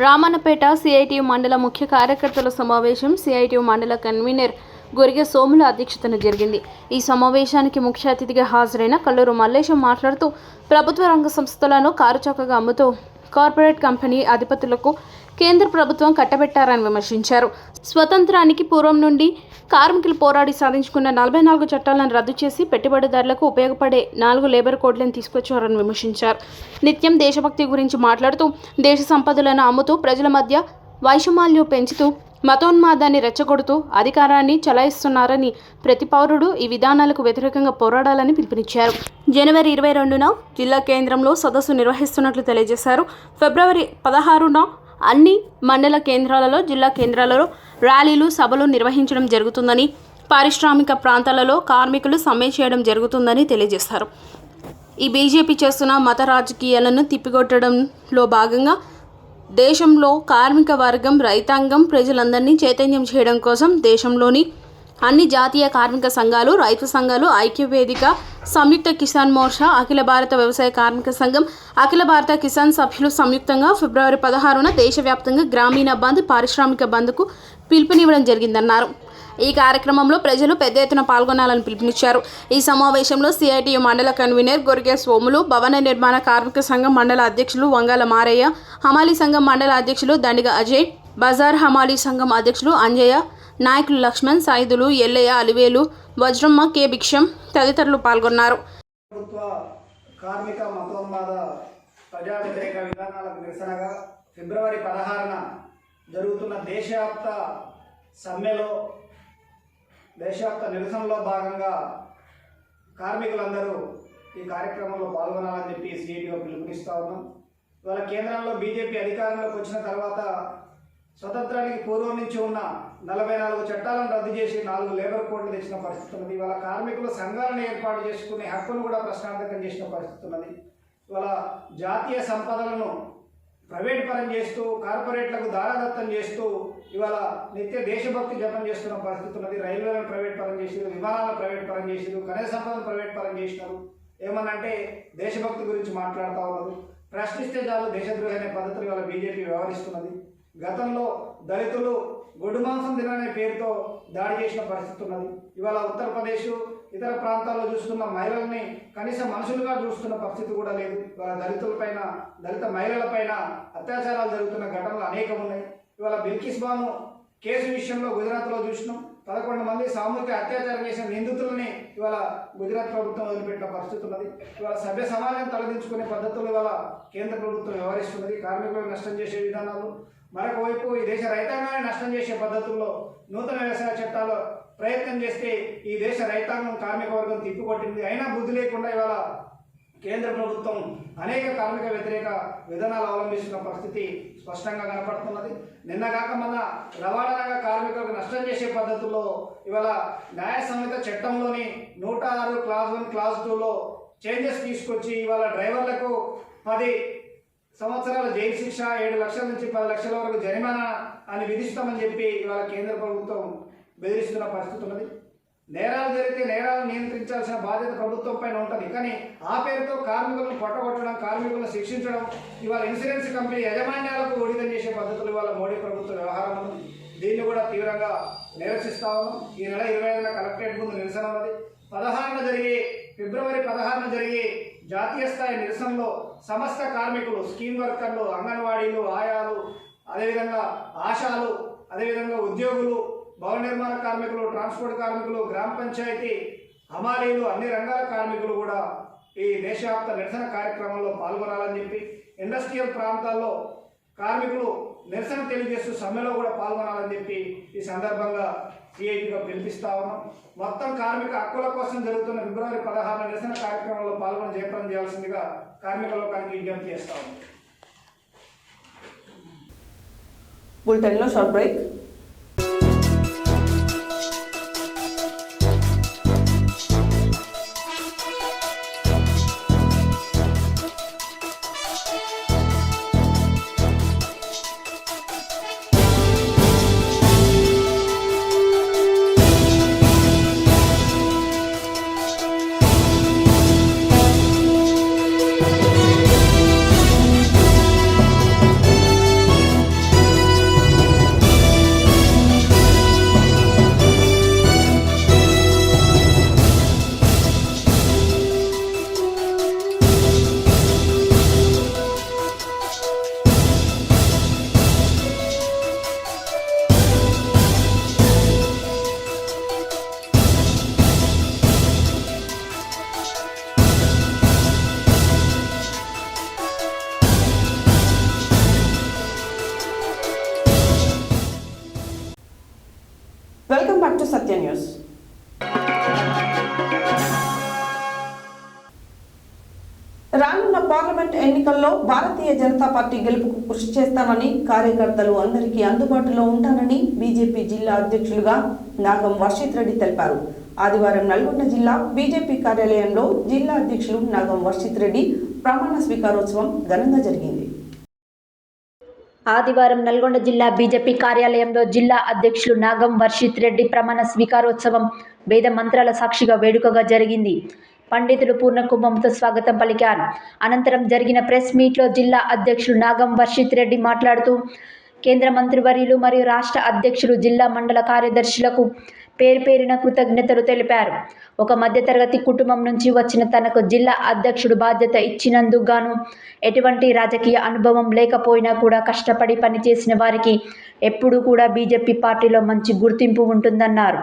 రామన్నపేట సిఐటియు మండల ముఖ్య కార్యకర్తల సమావేశం సిఐటియు మండల కన్వీనర్ గొరిగే సోముల అధ్యక్షతన జరిగింది. ఈ సమావేశానికి ముఖ్య అతిథిగా హాజరైన కల్లూరు మల్లేశం మాట్లాడుతూ ప్రభుత్వ రంగ సంస్థలను కారుచౌకగా అమ్ముతూ కార్పొరేట్ కంపెనీ అధిపతులకు కేంద్ర ప్రభుత్వం కట్టబెట్టారని విమర్శించారు. స్వతంత్రానికి పూర్వం నుండి కార్మికులు పోరాడి సాధించుకున్న 44 చట్టాలను రద్దు చేసి పెట్టుబడిదారులకు ఉపయోగపడే 4 లేబర్ కోడ్లను తీసుకొచ్చారని విమర్శించారు. నిత్యం దేశభక్తి గురించి మాట్లాడుతూ దేశ సంపదలను అమ్ముతూ ప్రజల మధ్య వైషమ్యాలు పెంచుతూ మతోన్మాదాన్ని రెచ్చగొడుతూ అధికారాన్ని చలాయిస్తున్నారని ప్రతి పౌరుడు ఈ విధానాలకు వ్యతిరేకంగా పోరాడాలని పిలుపునిచ్చారు. జనవరి 22న జిల్లా కేంద్రంలో సదస్సు నిర్వహిస్తున్నట్లు తెలియజేశారు. ఫిబ్రవరి 16న అన్ని మండల కేంద్రాలలో, జిల్లా కేంద్రాలలో ర్యాలీలు, సభలు నిర్వహించడం జరుగుతుందని, పారిశ్రామిక ప్రాంతాలలో కార్మికులు సమ్మె చేయడం జరుగుతుందని తెలియజేశారు. ఈ బీజేపీ చేస్తున్న మత రాజకీయాలను తిప్పికొట్టడంలో భాగంగా దేశంలో కార్మిక వర్గం, రైతాంగం, ప్రజలందరినీ చైతన్యం చేయడం కోసం దేశంలోని అన్ని జాతీయ కార్మిక సంఘాలు, రైతు సంఘాలు, ఐక్యవేదిక, సంయుక్త కిసాన్ మోర్చా, అఖిల భారత వ్యవసాయ కార్మిక సంఘం, అఖిల భారత కిసాన్ సభ్యులు సంయుక్తంగా ఫిబ్రవరి 16న దేశవ్యాప్తంగా గ్రామీణ బంద్, పారిశ్రామిక బంద్కు పిలుపునివ్వడం జరిగిందన్నారు. ఈ కార్యక్రమంలో ప్రజలు పెద్ద ఎత్తున పాల్గొనాలని పిలుపునిచ్చారు. ఈ సమావేశంలో సిఐటియు మండల కన్వీనర్ గొరిగే సోములు, భవన నిర్మాణ కార్మిక సంఘం మండల అధ్యక్షులు వంగాల మారయ్య, హమాలీ సంఘం మండల అధ్యక్షులు దండిగ అజయ్, బజార్ హమాలీ సంఘం అధ్యక్షులు అంజయ్య, నాయకులు లక్ష్మణ్, సాయిదులు, ఎల్లయ్య, అలివేలు, వజ్రమ్మ, కె భిక్షం తదితరులు పాల్గొన్నారు. ప్రభుత్వ కార్మిక మతోన్మాద ప్రజా వ్యతిరేక విధానాలకు నిరసనగా ఫిబ్రవరి 16న జరుగుతున్న దేశవ్యాప్త సమ్మెలో, దేశవ్యాప్త నిరసనలో భాగంగా కార్మికులందరూ ఈ కార్యక్రమంలో పాల్గొనాలని చెప్పి సిఐటిగా పిలుపునిస్తూ ఉన్నాం. ఇవాళ కేంద్రంలో బీజేపీ అధికారంలోకి వచ్చిన తర్వాత స్వతంత్రానికి పూర్వం నుంచి ఉన్న 44 చట్టాలను రద్దు చేసి 4 లేబర్ కోడ్లు తెచ్చిన పరిస్థితి ఉన్నది. ఇవాళ కార్మికులు సంఘాలను ఏర్పాటు చేసుకునే హక్కును కూడా ప్రశ్నార్థకం చేసిన పరిస్థితి ఉన్నది. ఇవాళ జాతీయ సంపదలను ప్రైవేట్ పరం చేస్తూ కార్పొరేట్లకు దారాదత్తం చేస్తూ ఇవాళ నిత్య దేశభక్తి జపం చేస్తున్న పరిస్థితి ఉన్నది. రైల్వేలను ప్రైవేట్ పరం చేసారు, విమానాలను ప్రైవేట్ పరం చేసారు, ఖనిజ సంపదను ప్రైవేట్ పరం చేసినారు. ఏమన్నంటే దేశభక్తి గురించి మాట్లాడుతూ ఉన్నారు. ప్రశ్నిస్తే చాలు దేశద్రోహి అనే పద్ధతులు ఇవాళ బీజేపీ వ్యవహరిస్తున్నది. గతంలో దళితులు గొడ్డు మాంసం తిననే పేరుతో దాడి చేసిన పరిస్థితి ఉన్నది. ఇవాళ ఉత్తరప్రదేశ్ ఇతర ప్రాంతాల్లో చూస్తున్న మహిళల్ని కనీసం మనుషులుగా చూస్తున్న పరిస్థితి కూడా లేదు. ఇవాళ దళితులపైన, దళిత మహిళలపైన అత్యాచారాలు జరుగుతున్న ఘటనలు అనేకం ఉన్నాయి. ఇవాళ బిల్కిస్ బాను కేసు విషయంలో గుజరాత్లో చూసినాం. 11 మంది సామూహిక అత్యాచారం చేసిన నిందితులని ఇవాళ గుజరాత్ ప్రభుత్వం వదిలిపెట్టిన పరిస్థితి ఉన్నది. ఇవాళ సభ్య సమాజం తలదించుకునే పద్ధతులు ఇవాళ కేంద్ర ప్రభుత్వం వ్యవహరిస్తున్నది. కార్మికులకు నష్టం చేసే విధానాలు, మరొక వైపు ఈ దేశ రైతాంగాన్ని నష్టం చేసే పద్ధతుల్లో నూతన వ్యవసాయ చట్టాలు ప్రయత్నం చేస్తే ఈ దేశ రైతాంగం కార్మిక వర్గం తిప్పికొట్టింది. అయినా బుద్ధి లేకుండా ఇవాళ కేంద్ర ప్రభుత్వం అనేక కార్మిక వ్యతిరేక విధానాలు అవలంబిస్తున్న పరిస్థితి స్పష్టంగా కనపడుతున్నది. నిన్నగాక మన రవాణా రంగ కార్మికులకు నష్టం చేసే పద్ధతుల్లో ఇవాళ న్యాయ సంహిత చట్టంలోని 106 క్లాజ్ 1 క్లాజ్ 2లో చేంజెస్ తీసుకొచ్చి ఇవాళ డ్రైవర్లకు 10 సంవత్సరాల జైలు శిక్ష, 7 లక్షల నుంచి 10 లక్షల వరకు జరిమానా అని విధిస్తామని చెప్పి ఇవాళ కేంద్ర ప్రభుత్వం బెదిరిస్తున్న పరిస్థితి ఉన్నది. నేరాలు జరిగితే నేరాలను నియంత్రించాల్సిన బాధ్యత ప్రభుత్వం పైన ఉంటుంది. కానీ ఆ పేరుతో కార్మికులను పొట్టగొట్టడం, కార్మికులను శిక్షించడం, ఇవాళ ఇన్సూరెన్స్ కంపెనీ యాజమాన్యాలకు ఊడిగం చేసే పద్ధతులు ఇవాళ మోడీ ప్రభుత్వ వ్యవహారం ఉంది. దీన్ని కూడా తీవ్రంగా నిరసిస్తా ఉన్నాం. ఈ నెల 25న కలెక్టరేట్ ముందు నిరసన ఉన్నది. ఫిబ్రవరి 16న జరిగే జాతీయ స్థాయి నిరసనలో సమస్త కార్మికులు, స్కీమ్ వర్కర్లు, అంగన్వాడీలు, ఆయాలు, అదేవిధంగా ఆశాలు, అదేవిధంగా ఉద్యోగులు, భవన నిర్మాణ కార్మికులు, ట్రాన్స్పోర్ట్ కార్మికులు, గ్రామ పంచాయతీ, హమాలీలు, అన్ని రంగాల కార్మికులు కూడా ఈ దేశవ్యాప్త నిరసన కార్యక్రమంలో పాల్గొనాలని చెప్పి, ఇండస్ట్రియల్ ప్రాంతాల్లో కార్మికులు నిరసన తెలియజేస్తూ సమ్మెలో కూడా పాల్గొనాలని చెప్పి ఈ సందర్భంగా సిఐటిగా పిలిపిస్తా ఉన్నాం. మొత్తం కార్మిక హక్కుల కోసం జరుగుతున్న ఫిబ్రవరి 16 నిరసన కార్యక్రమంలో పాల్గొని జయప్రదం చేయాల్సిందిగా కార్మిక లోకానికి విజ్ఞప్తి చేస్తా ఉన్నాం. బులెటిన్లో short break. Welcome back to Satya news. రానున్న పార్లమెంట్ ఎన్నికల్లో భారతీయ జనతా పార్టీ గెలుపుకు కృషి చేస్తానని, కార్యకర్తలు అందరికీ అందుబాటులో ఉంటానని బీజేపీ జిల్లా అధ్యక్షులుగా నాగం వర్షిత్ రెడ్డి తెలిపారు. ఆదివారం నల్గొండ జిల్లా బీజేపీ కార్యాలయంలో జిల్లా అధ్యక్షులు నాగం వర్షిత్ రెడ్డి ప్రమాణ స్వీకారోత్సవం ఘనంగా జరిగింది. ఆదివారం నల్గొండ జిల్లా బీజేపీ కార్యాలయంలో జిల్లా అధ్యక్షులు నాగం వర్షిత్ రెడ్డి ప్రమాణ స్వీకారోత్సవం వేద మంత్రాల సాక్షిగా వేడుకగా జరిగింది. పండితులు పూర్ణకుంభంతో స్వాగతం పలికారు. అనంతరం జరిగిన ప్రెస్ మీట్లో జిల్లా అధ్యక్షులు నాగం వర్షిత్ రెడ్డి మాట్లాడుతూ కేంద్ర మంత్రివర్యులు మరియు రాష్ట్ర అధ్యక్షులు, జిల్లా మండల కార్యదర్శులకు పేరు పేరిన కృతజ్ఞతలు తెలిపారు. ఒక మధ్యతరగతి కుటుంబం నుంచి వచ్చిన తనకు జిల్లా అధ్యక్షుడు బాధ్యత ఇచ్చినందుకు గాను ఎటువంటి రాజకీయ అనుభవం లేకపోయినా కూడా కష్టపడి పనిచేసిన వారికి ఎప్పుడూ కూడా బీజేపీ పార్టీలో మంచి గుర్తింపు ఉంటుందన్నారు.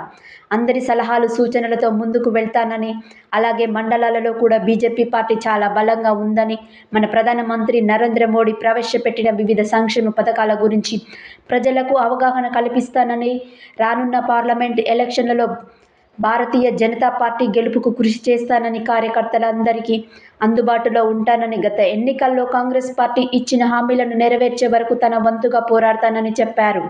అందరి సలహాలు సూచనలతో ముందుకు వెళ్తానని, అలాగే మండలాలలో కూడా బీజేపీ పార్టీ చాలా బలంగా ఉందని, మన ప్రధానమంత్రి నరేంద్ర మోడీ ప్రవేశపెట్టిన వివిధ సంక్షేమ పథకాల గురించి ప్రజలకు అవగాహన కల్పిస్తానని, రానున్న పార్లమెంట్ ఎలక్షన్లలో భారతీయ జనతా పార్టీ గెలుపుకు కృషి చేస్తానని, కార్యకర్తలందరికీ అందుబాటులో ఉంటానని, గత ఎన్నికల్లో కాంగ్రెస్ పార్టీ ఇచ్చిన హామీలను నెరవేర్చే వరకు తన వంతుగా పోరాడతానని చెప్పారు.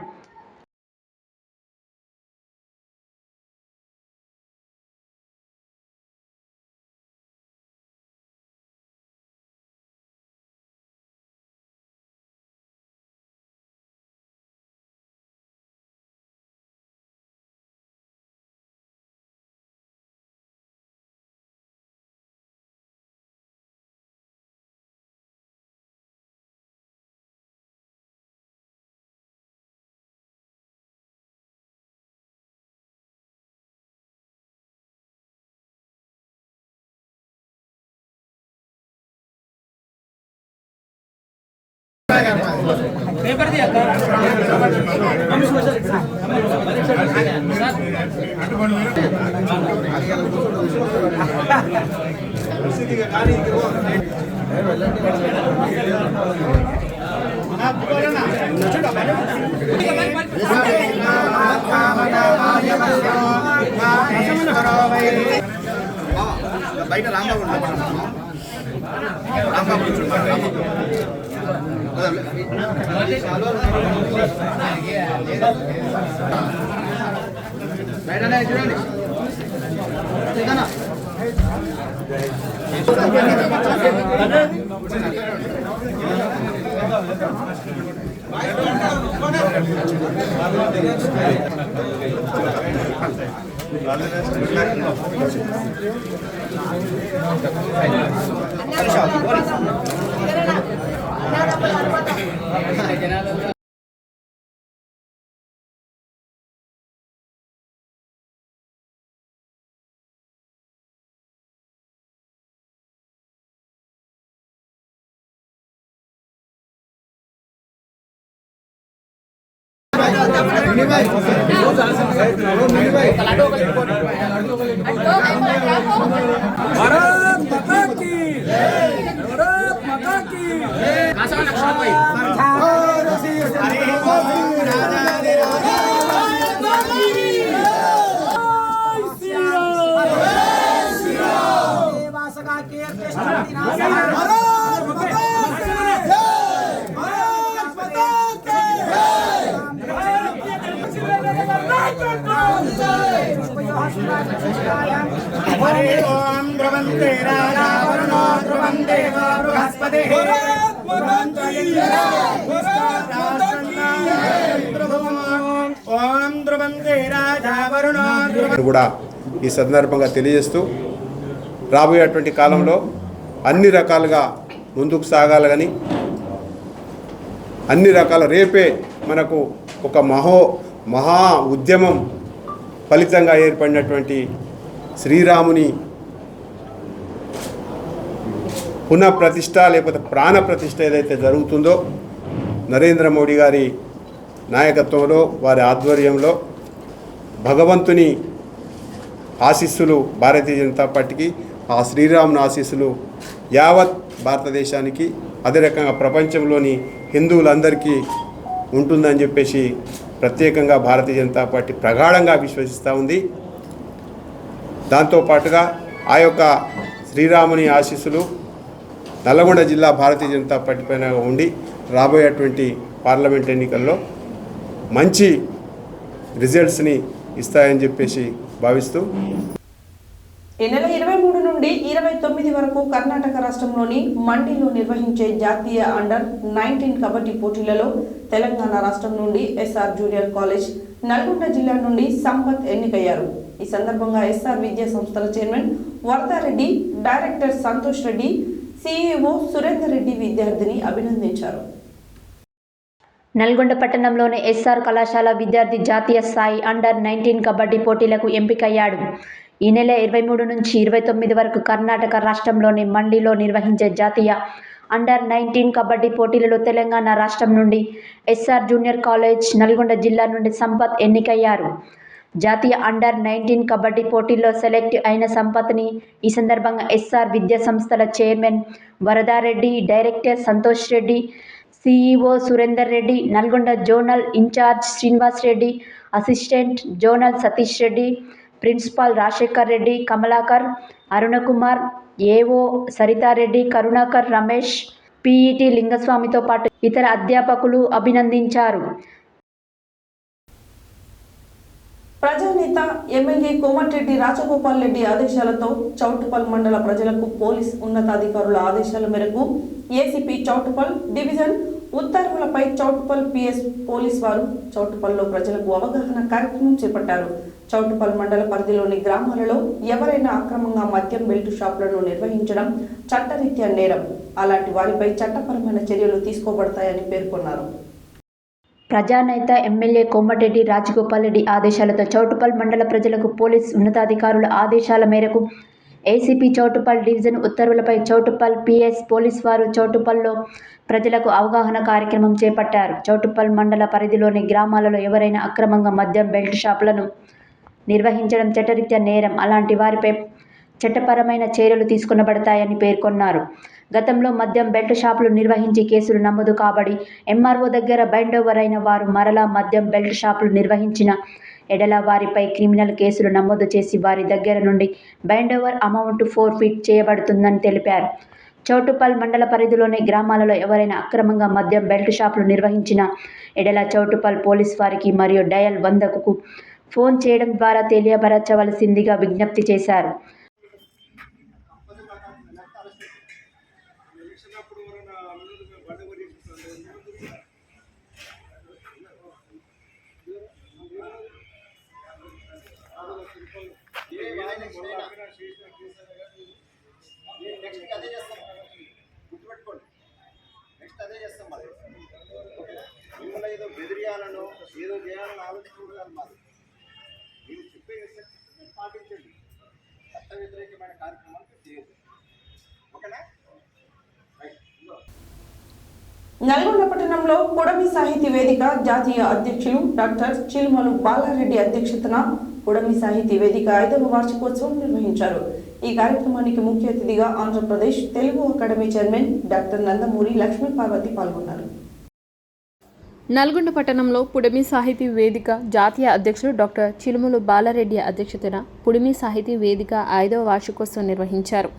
బయట రాంబాబు బయటనే చూడండి ఓం ధ్రువంతే రాజావరుణో ధ్రువం దేవో బృహస్పతిః ఓం ధ్రువంతే రాజావరుణో కూడా ఈ సందర్భంగా తెలియజేస్తూ రాబోయేటువంటి కాలంలో అన్ని రకాలుగా ముందుకు సాగాలని అన్ని రకాల రేపే మనకు ఒక మహా ఉద్యమం ఫలితంగా ఏర్పడినటువంటి శ్రీరాముని పునఃప్రతిష్ఠ లేకపోతే ప్రాణప్రతిష్ఠ ఏదైతే జరుగుతుందో నరేంద్ర మోడీ గారి నాయకత్వంలో వారి ఆధ్వర్యంలో భగవంతుని ఆశీస్సులు భారతీయ జనతా పార్టీకి ఆ శ్రీరాముని ఆశీస్సులు యావత్ భారతదేశానికి అదే రకంగా ప్రపంచంలోని హిందువులందరికీ ఉంటుందని చెప్పేసి ప్రత్యేకంగా భారతీయ జనతా పార్టీ ప్రగాఢంగా విశ్వసిస్తూ ఉంది. దాంతోపాటుగా ఆ యొక్క శ్రీరాముని ఆశీస్సులు నల్లగొండ జిల్లా భారతీయ జనతా పార్టీ పైన ఉండి రాబోయేటువంటి పార్లమెంట్ ఎన్నికల్లో మంచి రిజల్ట్స్ని ఇస్తాయని చెప్పేసి భావిస్తూ ఈ నెల 23 నుండి 29 వరకు కర్ణాటక రాష్ట్రంలోని మండిలో నిర్వహించే జాతీయ అండర్-19 కబడ్డీ పోటీలలో తెలంగాణ రాష్ట్రం నుండి ఎస్ఆర్ జూనియర్ కాలేజ్ నల్గొండ జిల్లా నుండి సంపత్ ఎన్నికయ్యారు. ఈ సందర్భంగా ఎస్ఆర్ విద్యా సంస్థల chairman Varadareddy, director Santosh Reddy, CEO Surender Reddy విద్యార్థిని అభినందించారు. నల్గొండ పట్టణంలోని ఎస్ఆర్ కళాశాల విద్యార్థి జాతీయ స్థాయి అండర్-19 కబడ్డీ పోటీలకు ఎంపికయ్యాడు. ఈ నెల 23 నుంచి 29 వరకు కర్ణాటక రాష్ట్రంలోని మండిలో నిర్వహించే జాతీయ అండర్-19 కబడ్డీ పోటీలలో తెలంగాణ రాష్ట్రం నుండి ఎస్ఆర్ జూనియర్ కాలేజ్ నల్గొండ జిల్లా నుండి సంపత్ ఎన్నికయ్యారు. జాతీయ అండర్-19 కబడ్డీ పోటీల్లో సెలెక్ట్ అయిన సంపత్ని ఈ సందర్భంగా ఎస్ఆర్ విద్యా సంస్థల chairman Varadareddy, director Santosh Reddy, CEO Surender Reddy, Nalgonda zonal in charge Srinivas Reddy, assistant zonal Satish Reddy, principal Rajasekhar Reddy, Kamalakar, Arunakumar, AO Sarithareddy, Karunakar, Ramesh, PET లింగస్వామితో పాటు ఇతర అధ్యాపకులు అభినందించారు. ప్రజానేత ఎమ్మెల్యే కోమటిరెడ్డి రాజగోపాల్ రెడ్డి ఆదేశాలతో చౌటుపల్ మండల ప్రజలకు పోలీస్ ఉన్నతాధికారుల ఆదేశాల మేరకు ఏసీపీ చౌటుపల్ డివిజన్ ఉత్తర్వులపై చౌటుపల్ పిఎస్ పోలీస్ వారు చౌటుపల్లో ప్రజలకు అవగాహన కార్యక్రమం చేపట్టారు. చౌటుపల్ మండల పరిధిలోని గ్రామాలలో ఎవరైనా అక్రమంగా మద్యం బెల్ట్ షాపులను నిర్వహించడం చట్టరీత్యా నేరం. అలాంటి వారిపై చట్టపరమైన చర్యలు తీసుకోబడతాయని పేర్కొన్నారు. ప్రజానేత ఎమ్మెల్యే కోమటిరెడ్డి రాజగోపాల్ రెడ్డి ఆదేశాలతో చౌటుపల్ మండల ప్రజలకు పోలీస్ ఉన్నతాధికారుల ఆదేశాల మేరకు ఏసీపీ చౌటుప్పల్ డివిజన్ ఉత్తర్వులపై చౌటుప్పల్ పిఎస్ పోలీస్ వారు చౌటుప్పల్లో ప్రజలకు అవగాహన కార్యక్రమం చేపట్టారు. చౌటుప్పల్ మండల పరిధిలోని గ్రామాలలో ఎవరైనా అక్రమంగా మద్యం బెల్ట్ షాపులను నిర్వహించడం చట్టరీత్యా నేరం. అలాంటి వారిపై చట్టపరమైన చర్యలు తీసుకొనబడతాయని పేర్కొన్నారు. గతంలో మద్యం బెల్ట్ షాపులు నిర్వహించి కేసులు నమోదు కాబడి ఎంఆర్ఓ దగ్గర బైండ్ ఓవర్ అయిన వారు మరలా మద్యం బెల్ట్ షాపులు నిర్వహించిన ఎడల వారిపై క్రిమినల్ కేసులు నమోదు చేసి వారి దగ్గర నుండి బైండ్ ఓవర్ అమౌంట్ ఫోర్ఫిట్ చేయబడుతుందని తెలిపారు. చౌటుప్పల్ మండల పరిధిలోని గ్రామాలలో ఎవరైనా అక్రమంగా మద్యం బెల్ట్ షాపులు నిర్వహించిన ఎడల చౌటుప్పల్ పోలీస్ వారికి మరియు డయల్ 100కు ఫోన్ చేయడం ద్వారా తెలియపరచవలసిందిగా విజ్ఞప్తి చేశారు. నెక్స్ట్ అదే చేస్తాం, గుర్తుపెట్టుకోండి. నెక్స్ట్ అదే చేస్తాం. మరి మిమ్మల్ని ఏదో బెదిరియాలను ఏదో చేయాలని ఆలోచించుకోవడం మాది. మీరు చెప్పే పాటించండి. చట్ట వ్యతిరేకమైన కార్యక్రమాలు చేయదు. ఓకేనా? నల్గొండ పట్టణంలో పుడమి సాహితీ వేదిక జాతీయ అధ్యక్షులు డాక్టర్ చిలుమలు బాలారెడ్డి అధ్యక్షతన పుడమి సాహితీ వేదిక 5వ వార్షికోత్సవం నిర్వహించారు. ఈ కార్యక్రమానికి ముఖ్య అతిథిగా Andhra Pradesh Telugu academy chairman doctor Nandamuri Lakshmi Parvathi పాల్గొన్నారు. నల్గొండ పట్టణంలో పుడమి సాహితీ వేదిక జాతీయ అధ్యక్షులు డాక్టర్ చిలుమలు బాలారెడ్డి అధ్యక్షతన పుడమి సాహితీ వేదిక 5వ వార్షికోత్సవం నిర్వహించారు.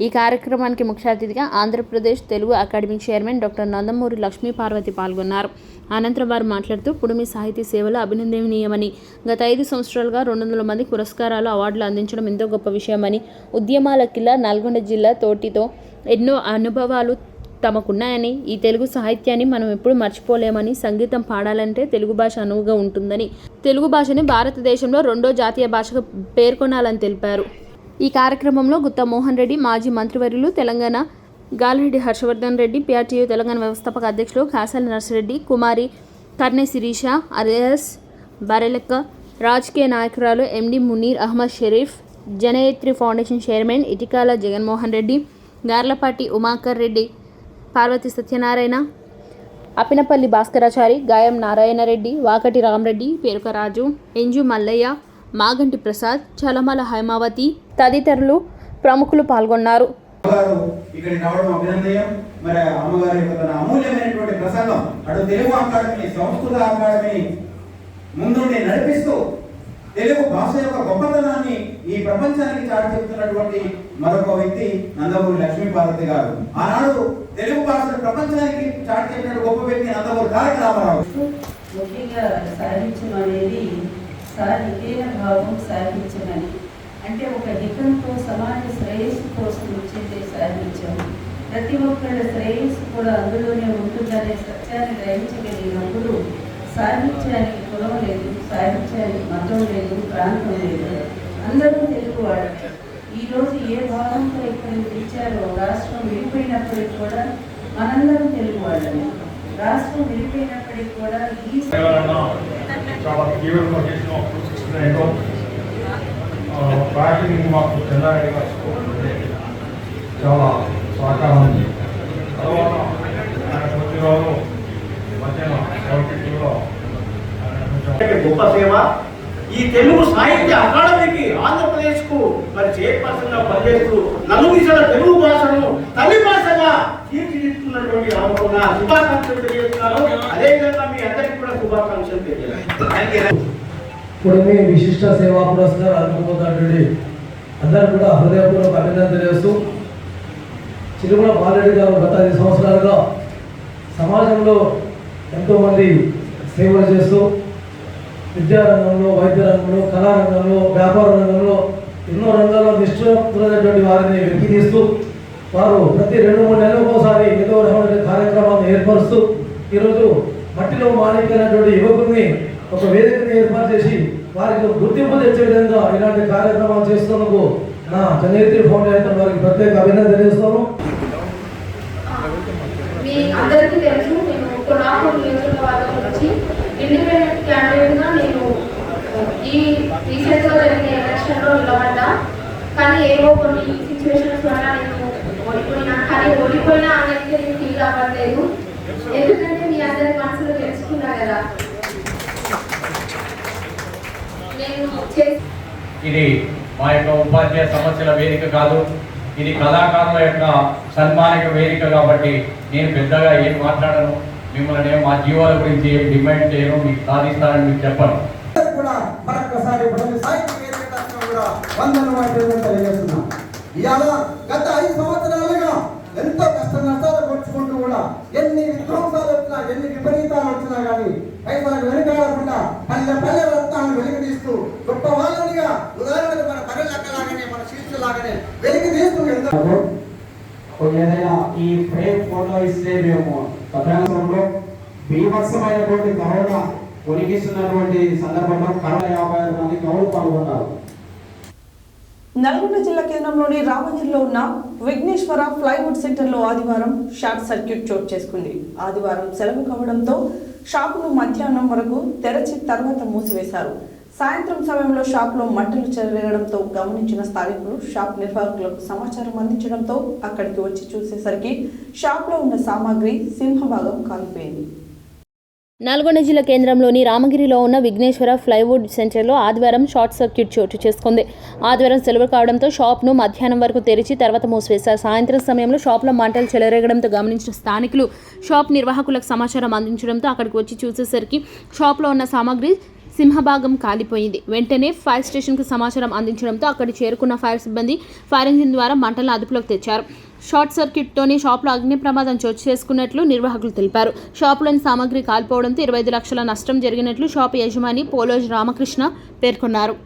ఈ కార్యక్రమానికి ముఖ్య అతిథిగా Andhra Pradesh Telugu academy chairman doctor Nandamuri Lakshmi Parvathi పాల్గొన్నారు. అనంతరం వారు మాట్లాడుతూ పుడమి సాహితీ సేవలు అభినందనీయమని, గత 5 సంవత్సరాలుగా 200 మంది పురస్కారాలు అవార్డులు అందించడం ఎంతో గొప్ప విషయమని, ఉద్యమాల కిల్లా నల్గొండ జిల్లా తోటితో ఎన్నో అనుభవాలు తమకున్నాయని, ఈ తెలుగు సాహిత్యాన్ని మనం ఎప్పుడు మర్చిపోలేమని, సంగీతం పాడాలంటే తెలుగు భాష అనువుగా ఉంటుందని, తెలుగు భాషని భారతదేశంలో 2వ జాతీయ భాషగా పేర్కొనాలని తెలిపారు. ఈ కార్యక్రమంలో గుత్తా మోహన్ రెడ్డి, మాజీ మంత్రివర్యులు తెలంగాణ గాలిరెడ్డి హర్షవర్ధన్ రెడ్డి, పిఆర్టీయూ తెలంగాణ వ్యవస్థాపక అధ్యక్షులు కాసాల నర్సిరెడ్డి, కుమారి కర్నె శిరీష, అరియస్ బరెలెక్క, రాజకీయ నాయకురాలు ఎండి మునీర్ అహ్మద్ షరీఫ్, జనయత్రి ఫౌండేషన్ చైర్మన్ ఇటికాల జగన్మోహన్ రెడ్డి, గార్లపాటి ఉమాకర్ రెడ్డి, పార్వతి సత్యనారాయణ, అపినపల్లి భాస్కరాచారి, గాయం నారాయణ రెడ్డి, వాకటి రామరెడ్డి, పేరుక రాజు, ఎంజు మల్లయ్య, మాగంటి ప్రసాద్, చలమల హైమావతి తదితరులు ప్రముఖులు పాల్గొన్నారు. ఇక్కడికి రావడం అభినందనీయం. మరి అమ్మగారి యొక్క తన అమూల్యమైనటువంటి ప్రసంగం అటు తెలుగు అకాడమీ, సంస్కృత అకాడమీ ముందుండి నడిపిస్తూ తెలుగు భాష యొక్క గొప్పతనాన్ని ఈ ప్రపంచానికి చాటి చెబుతున్నటువంటి మరొక వ్యక్తి నందమూరి లక్ష్మీ పార్వతి గారు. ఆనాడు తెలుగు భాషను ప్రపంచానికి చాటి చెప్పిన గొప్ప వ్యక్తి నందమూరి తారక రామారావు. ముఖ్యంగా సాహిత్యం అనేది నికేన భావం సాహిత్యమని, అంటే ఒక హితంతో సమాజ శ్రేయస్సు కోసం వచ్చేదే సాహిత్యం. ప్రతి ఒక్కళ్ళ శ్రేయస్సు కూడా అందులోనే ఉంటుందనే సత్యాన్ని గ్రహించగలిగినప్పుడు సాహిత్యానికి కులం లేదు, సాహిత్యానికి మతం లేదు, ప్రాంతం లేదు, అందరూ తెలుగు వాళ్ళు. ఈరోజు ఏ భావంతో ఇక్కడ ఇచ్చారో, రాష్ట్రం విడిపోయినప్పటికి కూడా మనందరం తెలుగు వాళ్ళని. రాష్ట్రం విడిపోయినప్పటికి కూడా ఈ చాలా తీవ్రంగా చేసిన ఎంతో పార్టీ మాకు చెన్నారెడ్డి గారు చాలా సహకారం ఉంది. తర్వాత ఆయన కొద్దిరోజు మధ్యాహ్నం గొప్ప సేవ. ఈ తెలుగు సాహిత్య అకాడమీకి ఆంధ్రప్రదేశ్ కు మరి చైర్పర్సన్ గా పనిచేస్తూ నలుగురిసల తెలుగు భాషను తల్లి భాషగా తీర్చిదిద్దుతున్నటువంటి శుభాకాంక్షలు తెలియజేస్తున్నారు. అదేవిధంగా మీ అందరికీ కూడా శుభాకాంక్షలు తెలియజేస్తున్నారు. పుడమి విశిష్ట సేవా పురస్కారం అందుకుపోతాడు అందరూ కూడా హృదయపూర్వక అభినందన తెలియజేస్తూ, చిలుమల బాలరెడ్డి గారు గత 5 సంవత్సరాలుగా సమాజంలో ఎంతోమంది సేవలు చేస్తూ విద్యారంగంలో, వైద్య రంగంలో, కళారంగంలో, వ్యాపార రంగంలో ఎన్నో రంగాల్లో నిష్ఠులైనటువంటి వారిని వెలికి తీస్తూ వారు ప్రతి 2-3 నెలలకోసారి ఏదో రకమైన కార్యక్రమాన్ని ఏర్పరుస్తూ ఈరోజు మట్టిలో మాణిక్యమైనటువంటి యువకుల్ని ఒక వేదికని ఏర్పాటు చేసి వారికి గుర్తింపు తెచ్చే విధంగా ఇలాంటి కార్యక్రమాలు చేస్తున్నందుకు నా జనయత్రి ఫౌండేషన్ వారికి ప్రత్యేక అభినందన తెలియజేస్తాను. మీ అందరికీ తెలుసు, నేను కొనాపూర్ నియోజకవర్గం నుంచి ఇండిపెండెంట్ క్యాండిడేట్గా నేను ఈ రీసెంట్గా జరిగిన ఎలక్షన్లో నిలబడ్డా. కానీ ఏవో కొన్ని సిచ్యువేషన్స్ వల్ల నేను ఓడిపోయినా, కానీ ఓడిపోయినా అనేది నేను ఫీల్ అవ్వట్లేదు. ఎందుకంటే మీ అందరి మనసులో తెలుసుకున్నా కదా నేను ఇది మా యొక్క ఉపాధ్యాయ సమస్యల వేదిక కాదు, ఇది కళాకారుల యొక్క సన్మానిక వేదిక. కాబట్టి నేను పెద్దగా ఏం మాట్లాడను, మిమ్మల్ని మా జీవాల గురించి ఏం డిమాండ్ చేయను, మీకు సాధిస్తానని మీకు చెప్పను. ఇవాళ గత 5 సంవత్సరాలుగా ఎంతో కష్ట నష్టాలు కొట్టుకుంటూ కూడా ఎన్ని విధ్వంసాలు వచ్చినా, ఎన్ని విపరీతాలు వచ్చినా కానీ పైసలకు వెనుకాడకుండా పల్లె పల్లె రత్నాలను వెలికి తీస్తూ గొప్ప వాళ్ళనిగా, ఉదాహరణకు మన పల్లెలక్కలాగానే, మన శీర్షలాగానే వెలికి తీస్తూ ఏదైనా ఈ ఫ్రేమ్ ఫోటో ఇస్తే మేము పట్టణంలో బీభత్సమైనటువంటి కరోనా ఉనికిస్తున్నటువంటి సందర్భంలో 56 మంది కౌలు పాల్గొన్నారు. నల్గొండ జిల్లా కేంద్రంలోని రామగిరిలో ఉన్న విఘ్నేశ్వర ఫ్లైవుడ్ సెంటర్లో ఆదివారం షార్ట్ సర్క్యూట్ చోటు చేసుకుంది. ఆదివారం సెలవు కావడంతో షాపును మధ్యాహ్నం వరకు తెరచి తర్వాత మూసివేశారు. సాయంత్రం సమయంలో షాపులో మంటలు చెలరేగడంతో గమనించిన స్థానికులు షాప్ నిర్వాహకులకు సమాచారం అందించడంతో అక్కడికి వచ్చి చూసేసరికి షాప్లో ఉన్న సామాగ్రి సింహభాగం కాలిపోయింది. నల్గొండ జిల్లా కేంద్రంలోని రామగిరిలో ఉన్న విఘ్నేశ్వర ఫ్లైవుడ్ సెంటర్లో ఆదివారం షార్ట్ సర్క్యూట్ చోటు చేసుకుంది. ఆదివారం సెలవు కావడంతో షాప్ను మధ్యాహ్నం వరకు తెరిచి తర్వాత మూసివేశారు. సాయంత్రం సమయంలో షాప్లో మంటలు చెలరేగడంతో గమనించిన స్థానికులు షాప్ నిర్వాహకులకు సమాచారం అందించడంతో అక్కడికి వచ్చి చూసేసరికి షాప్లో ఉన్న సామాగ్రి సింహభాగం కాలిపోయింది. వెంటనే ఫైర్ స్టేషన్కు సమాచారం అందించడంతో అక్కడి చేరుకున్న ఫైర్ సిబ్బంది ఫైర్ ఇంజిన్ ద్వారా మంటలను అదుపులోకి తెచ్చారు. షార్ట్ సర్క్యూట్తోనే షాప్లో అగ్ని ప్రమాదం చోటు చేసుకున్నట్లు నిర్వాహకులు తెలిపారు. షాపులోని సామాగ్రి కాలిపోవడంతో 25 లక్షల నష్టం జరిగినట్లు షాపు యజమాని పోలోజ్ రామకృష్ణ పేర్కొన్నారు.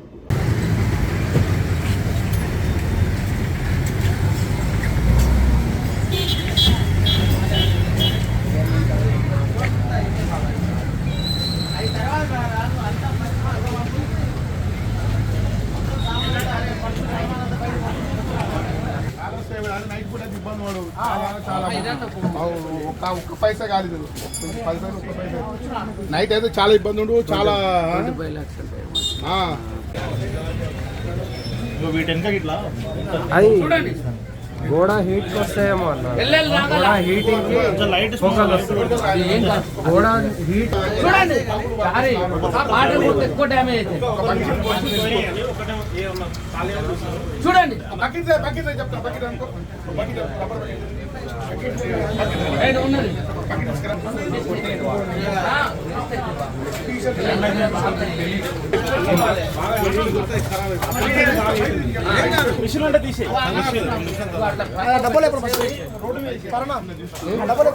ఒక్క పైసా కాదు, నైట్ అయితే చాలా ఇబ్బంది ఉండు. చాలా వీటెనక ఇట్లా అది గోడ హీట్ వస్తాయేమో అన్న, గోడ హీటింగ్ గోడ హీట్ ఎక్కువ డ్యామేజ్ అయితే చూడండి. మిషన్ అంటే తీసే డబ్బులు ఎప్పుడు డబ్బులు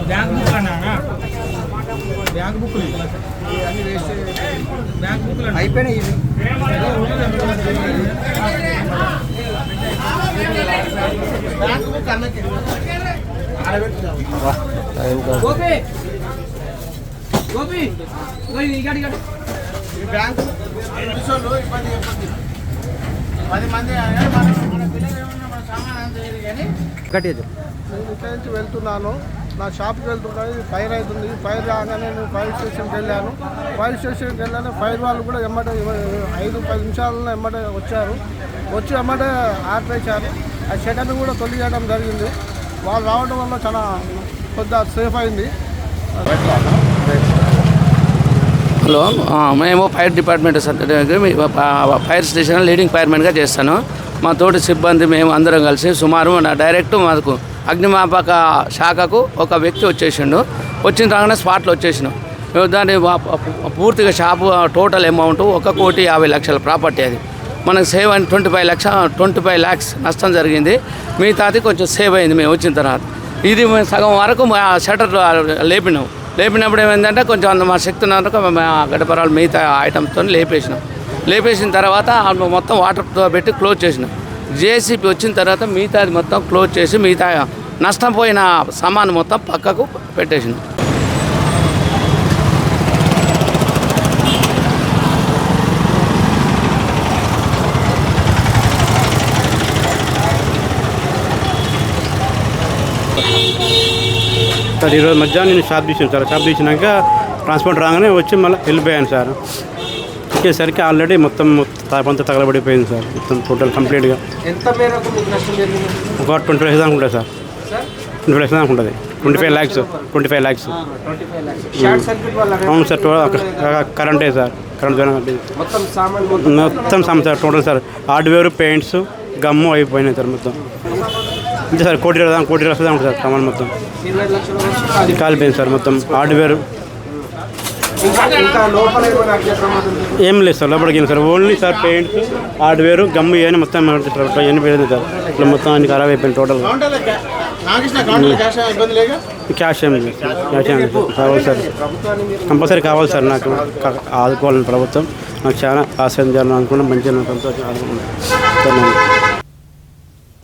బ్యాంక్ బుక్ అన్నా, బ్యాంక్ బుక్లు బ్యాంక్ బుక్లు అయిపోయినాయి. బ్యాంక్ బుక్ అన్నకి గోపి గోపి బ్యాంక్ విషయంలో ఇబ్బంది చెప్పండి. 10 మంది మన పిల్లలు ఏమన్నా మన సామాన్ చేయరు కానీ నేను ఇక్కడి నుంచి వెళ్తున్నాను, నా షాప్కి వెళ్తున్నాను. ఫైర్ అవుతుంది. ఫైర్ రాగానే నేను ఫైర్ స్టేషన్కి వెళ్ళాను. ఫైర్ స్టేషన్కి వెళ్ళాను. ఫైర్ వాళ్ళు కూడా ఎమ్మటే 5-10 నిమిషాలలో ఎమ్మటే వచ్చారు. వచ్చి ఎమ్మటే ఆపేశారు. ఆ షటర్ని కూడా తొలగించడం జరిగింది. వాళ్ళు రావడం వల్ల చాలా కొద్దిగా సేఫ్ అయింది. హలో, మేము fire department fire station leading ఫైర్మెన్గా చేస్తాను. మా తోటి సిబ్బంది మేము అందరం కలిసి సుమారు డైరెక్ట్ మాకు అగ్నిమాపక శాఖకు ఒక వ్యక్తి వచ్చేసిండు. వచ్చిన రాగానే స్పాట్లో వచ్చేసినాం. దాన్ని పూర్తిగా షాపు టోటల్ అమౌంట్ 1,50,00,000 ప్రాపర్టీ. అది మనకు సేవ్ అయింది 25 lakhs నష్టం జరిగింది. మిగతాది కొంచెం సేవ్ అయింది మేము వచ్చిన తర్వాత. ఇది సగం వరకు షటర్ లేపినాం. లేపినప్పుడు ఏమైందంటే కొంచెం మా శక్తి ఉన్నందుకు గడ్డపరాలు మిగతా ఐటమ్స్తో లేపేసిన తర్వాత మొత్తం వాటర్తో పెట్టి క్లోజ్ చేసినాం. జేసీబీ వచ్చిన తర్వాత మిగతాది మొత్తం క్లోజ్ చేసి మిగతా నష్టం పోయిన సామాను మొత్తం పక్కకు పెట్టేసినాం. సార్ ఈరోజు మధ్యాహ్నం నేను షాప్ తీసాను సార్. షాప్ తీసినాక ట్రాన్స్పోర్ట్ రాగానే వచ్చి మళ్ళీ వెళ్ళిపోయాను సార్. వచ్చేసరికి ఆల్రెడీ మొత్తం తాపంతా తగలబడిపోయింది సార్. మొత్తం టోటల్ కంప్లీట్గా ఎంత మేరకు మీకు నష్టం జరిగింది? ఒక 25 lakhs దాకా ఉంటుంది సార్. 25 lakhs దాకా ఉంటుంది. 25 lakhs. 25 lakhs. షార్ట్ సర్క్యూట్ వల్ల అవును సార్. కరెంటే సార్. కరెంట్ మొత్తం సామాన్ సామాన్ sir total sir. Hardware, paints, gum అయిపోయినాయి సార్ మొత్తం. అంతే సార్. 1 కోటి దాకా ఉంటుంది సార్ సామాన్ మొత్తం. 20 లక్షలు కాలిపోయింది సార్ మొత్తం. హార్డ్వేర్ ఇంకా లోపల ఏం లేదు సార్. లోపలికి sir only sir paints, hardware, gum ఇవన్నీ మొత్తం ఇవన్నీ పోయింది సార్. ఇట్లా మొత్తం అన్ని ఖరాబ్ అయిపోయింది టోటల్. క్యాష్ ఏమి లేదు సార్. క్యాష్ ఏమి లేదు కావాలి సార్. కంపల్సరీ కావాలి సార్. నాకు ఆదుకోవాలని ప్రభుత్వం నాకు చాలా ఆశయం చేయాలని అనుకున్నా. మంచిగా సంతోషం ఆదుకున్నాను.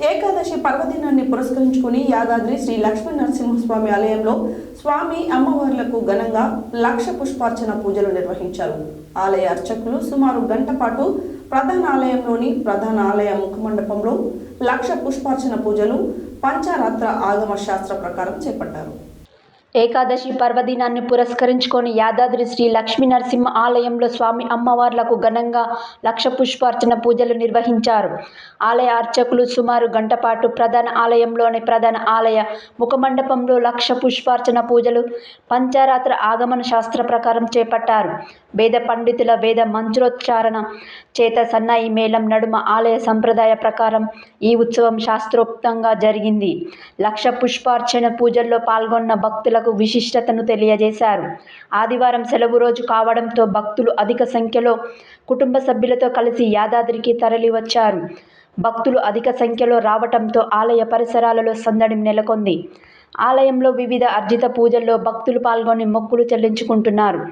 ఏకాదశి పర్వదినాన్ని పురస్కరించుకుని యాదాద్రి శ్రీ లక్ష్మీ నరసింహస్వామి ఆలయంలో స్వామి అమ్మవార్లకు ఘనంగా 1,00,000 పుష్పార్చన పూజలు నిర్వహించారు. ఆలయ అర్చకులు సుమారు గంట పాటు ప్రధాన ఆలయంలోని ప్రధాన ఆలయ ముఖమండపంలో 1,00,000 పుష్పార్చన పూజలు పంచారాత్ర ఆగమ శాస్త్ర ప్రకారం చేపట్టారు. ఏకాదశి పర్వదినాన్ని పురస్కరించుకొని యాదాద్రి శ్రీ లక్ష్మీ నరసింహ ఆలయంలో స్వామి అమ్మవార్లకు ఘనంగా 1,00,000 పుష్పార్చన పూజలు నిర్వహించారు. ఆలయ అర్చకులు సుమారు గంట పాటు ప్రధాన ఆలయంలోని ప్రధాన ఆలయ ముఖమండపంలో 1,00,000 పుష్పార్చన పూజలు పంచారాత్ర ఆగమన శాస్త్ర ప్రకారం చేపట్టారు. వేద పండితుల వేద మంత్రోచ్చారణ చేత సన్నాయి మేళం నడుమ ఆలయ సంప్రదాయ ప్రకారం ఈ ఉత్సవం శాస్త్రోక్తంగా జరిగింది. 1,00,000 పుష్పార్చన పూజల్లో పాల్గొన్న భక్తులకు విశిష్టతను తెలియజేశారు. ఆదివారం సెలవు రోజు కావడంతో భక్తులు అధిక సంఖ్యలో కుటుంబ సభ్యులతో కలిసి యాదాద్రికి తరలివచ్చారు. భక్తులు అధిక సంఖ్యలో రావటంతో ఆలయ పరిసరాలలో సందడి నెలకొంది. ఆలయంలో వివిధ అర్జిత పూజల్లో భక్తులు పాల్గొని మొక్కులు చెల్లించుకుంటున్నారు.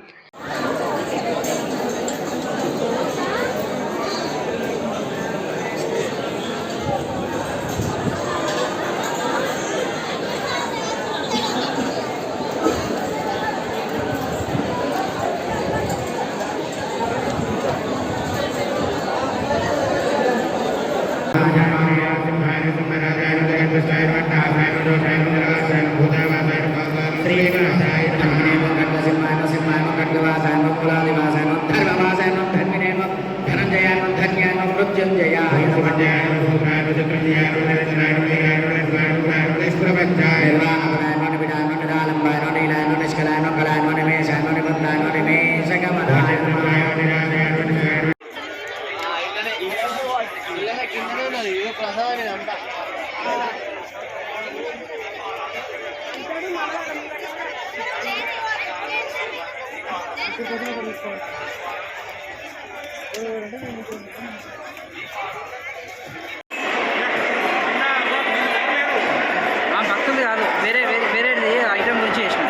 భక్తులు కాదు, వేరేది ఐటమ్ గురించి చేసిన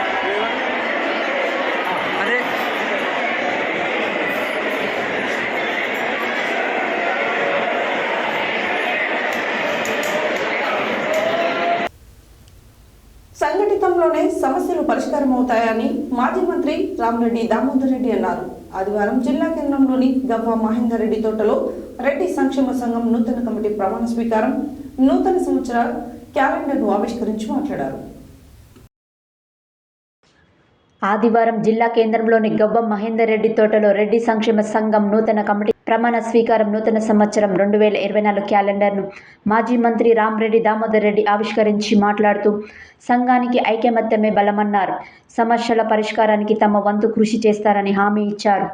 అదే. సంఘటితంలోనే సమస్యలు పరిష్కారమవుతాయని మాజీ మంత్రి రామిరెడ్డి దామోదర్ రెడ్డి అన్నారు. ఆదివారం జిల్లా కేంద్రంలోని గవ్వ మహేందర్ రెడ్డి తోటలో రెడ్డి సంక్షేమ సంఘం నూతన కమిటీ ప్రమాణ స్వీకారం, నూతన సంవత్సర క్యాలెండర్ను ఆవిష్కరించి మాట్లాడారు. ఆదివారం జిల్లా కేంద్రంలోని గవ్వ మహేందర్ రెడ్డి తోటలో రెడ్డి సంక్షేమ సంఘం నూతన కమిటీ ప్రమాణ స్వీకారం, నూతన సంవత్సరం 2024 క్యాలెండర్ను మాజీ మంత్రి రామిరెడ్డి దామోదర్ రెడ్డి ఆవిష్కరించి మాట్లాడుతూ సంఘానికి ఐకమత్యమే బలమన్నారు. సమస్యల పరిష్కారానికి తమ వంతు కృషి చేస్తారని హామీ ఇచ్చారు.